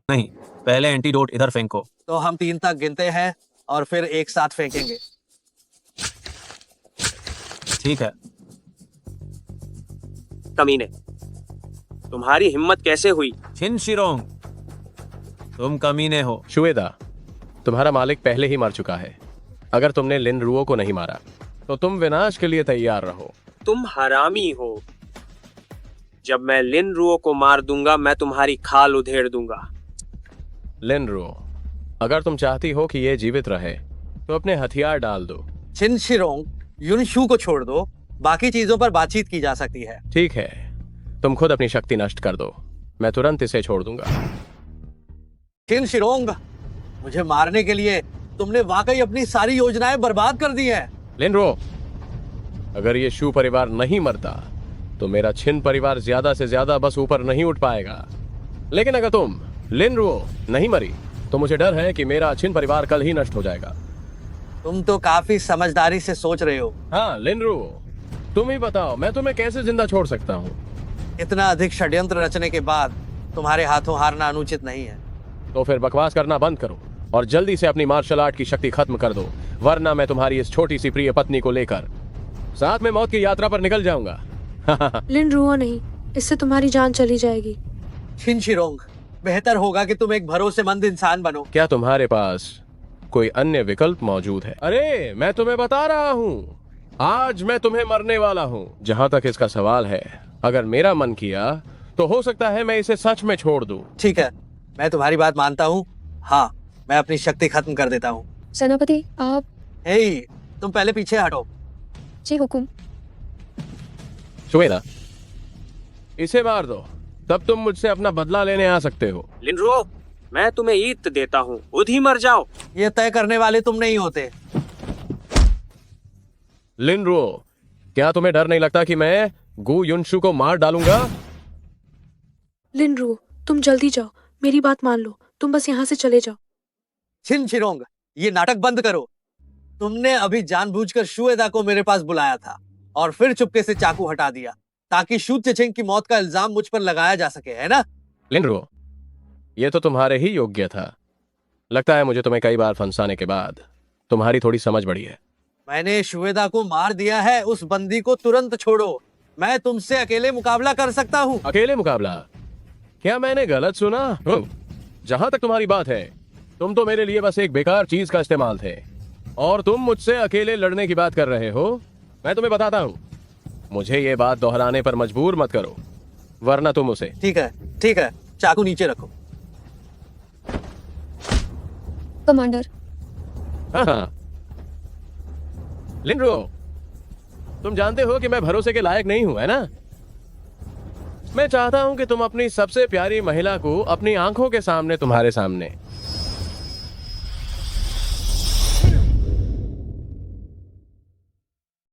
नहीं, पहले एंटीडोट इधर फेंको। तो हम 3 तक गिनते हैं और फिर एक साथ फेंकेंगे। ठीक है। कमीने, तुम्हारी हिम्मत कैसे हुई? छिन शिरोंग, तुम कमीने हो। शुएदा, तुम्हारा मालिक पहले ही मर चुका है। अगर तुमने लिन रुओ को नहीं मारा तो तुम विनाश के लिए तैयार रहो। तुम हरामी हो। जब मैं लिन रुओ को मार दूंगा मैं तुम्हारी खाल उधेड़ दूंगा। लिन रुओ, अगर तुम चाहती हो कि ये जीवित रहे तो अपने हथियार डाल दो। छिन शिरोंग, युनशु को छोड़ दो, बाकी चीजों पर बातचीत की जा सकती है। ठीक है, तुम खुद अपनी शक्ति नष्ट कर दो, मैं तुरंत इसे छोड़ दूंगा। छिन शिरोंग, मुझे मारने के लिए तुमने वाकई अपनी सारी योजनाएं बर्बाद कर दी हैं। लिन रुओ, अगर ये शू परिवार नहीं मरता तो मेरा छिन परिवार ज्यादा से ज्यादा बस ऊपर नहीं उठ पाएगा। लेकिन अगर तुम लिन रुओ नहीं मरी तो मुझे डर है कि मेरा छिन परिवार कल ही नष्ट हो जाएगा। तुम तो काफी समझदारी से सोच रहे हो। हाँ लिन रुओ, तुम ही बताओ मैं तुम्हें कैसे जिंदा छोड़ सकता हूँ? इतना अधिक षड्यंत्र रचने के बाद तुम्हारे हाथों हारना अनुचित नहीं है। तो फिर बकवास करना बंद करो और जल्दी से अपनी मार्शल आर्ट की शक्ति खत्म कर दो, वरना मैं तुम्हारी इस छोटी सी प्रिय पत्नी को लेकर साथ में मौत की यात्रा पर निकल जाऊंगा। लिन रुओ नहीं, इससे तुम्हारी जान चली जाएगी। छिन शिरोंग, बेहतर होगा कि तुम एक भरोसेमंद इंसान बनो। क्या तुम्हारे पास कोई अन्य विकल्प मौजूद है? अरे मैं तुम्हें बता रहा हूँ, आज मैं तुम्हें मरने वाला हूँ। जहाँ तक इसका सवाल है, अगर मेरा मन किया तो हो सकता है मैं इसे सच में छोड़ दूँ। ठीक है, मैं तुम्हारी बात मानता हूँ। हाँ, मैं अपनी शक्ति खत्म कर देता हूँ। सेनापति आप। हे, तुम पहले पीछे हटो। जी हुकुम। श्वेता, इसे मार दो, तब तुम मुझसे अपना बदला लेने आ सकते हो। लिनरुओ, मैं तुम्हें ईद देता हूँ, खुद ही मर जाओ। ये तय करने वाले तुम नहीं होते। लिनरुओ, क्या तुम्हें डर नहीं लगता कि मैं गु युनशु को मार डालूंगा? लिनरू, तुम जल्दी जाओ, मेरी बात मान लो, तुम बस यहाँ से चले जाओ। छिन छिरोंग, ये नाटक बंद करो। तुमने अभी जानबूझकर शुएदा को मेरे पास बुलाया था और फिर चुपके से चाकू हटा दिया ताकि शू चेचेंग की मौत का इल्जाम मुझ पर लगाया जा सके, है ना? लिनरुओ, ये तो तुम्हारे ही योग्य था। लगता है मुझे तुम्हें कई बार फंसाने के बाद तुम्हारी थोड़ी समझ बढ़ी है। मैंने शुएदा को मार दिया है, उस बंदी को तुरंत छोड़ो। मैं तुमसे अकेले मुकाबला कर सकता हूँ। अकेले मुकाबला? क्या मैंने गलत सुना? जहां तक तुम्हारी बात है, तुम तो मेरे लिए बस एक बेकार चीज का इस्तेमाल थे और तुम मुझसे अकेले लड़ने की बात कर रहे हो। मैं तुम्हें बताता हूँ, मुझे ये बात दोहराने पर मजबूर मत करो, वरना तुम उसे। ठीक है, चाकू नीचे रखो। कमांडर। हाँ। लिनरुओ, तुम जानते हो कि मैं भरोसे के लायक नहीं हूं, है ना? मैं चाहता हूं कि तुम अपनी सबसे प्यारी महिला को अपनी आंखों के सामने तुम्हारे सामने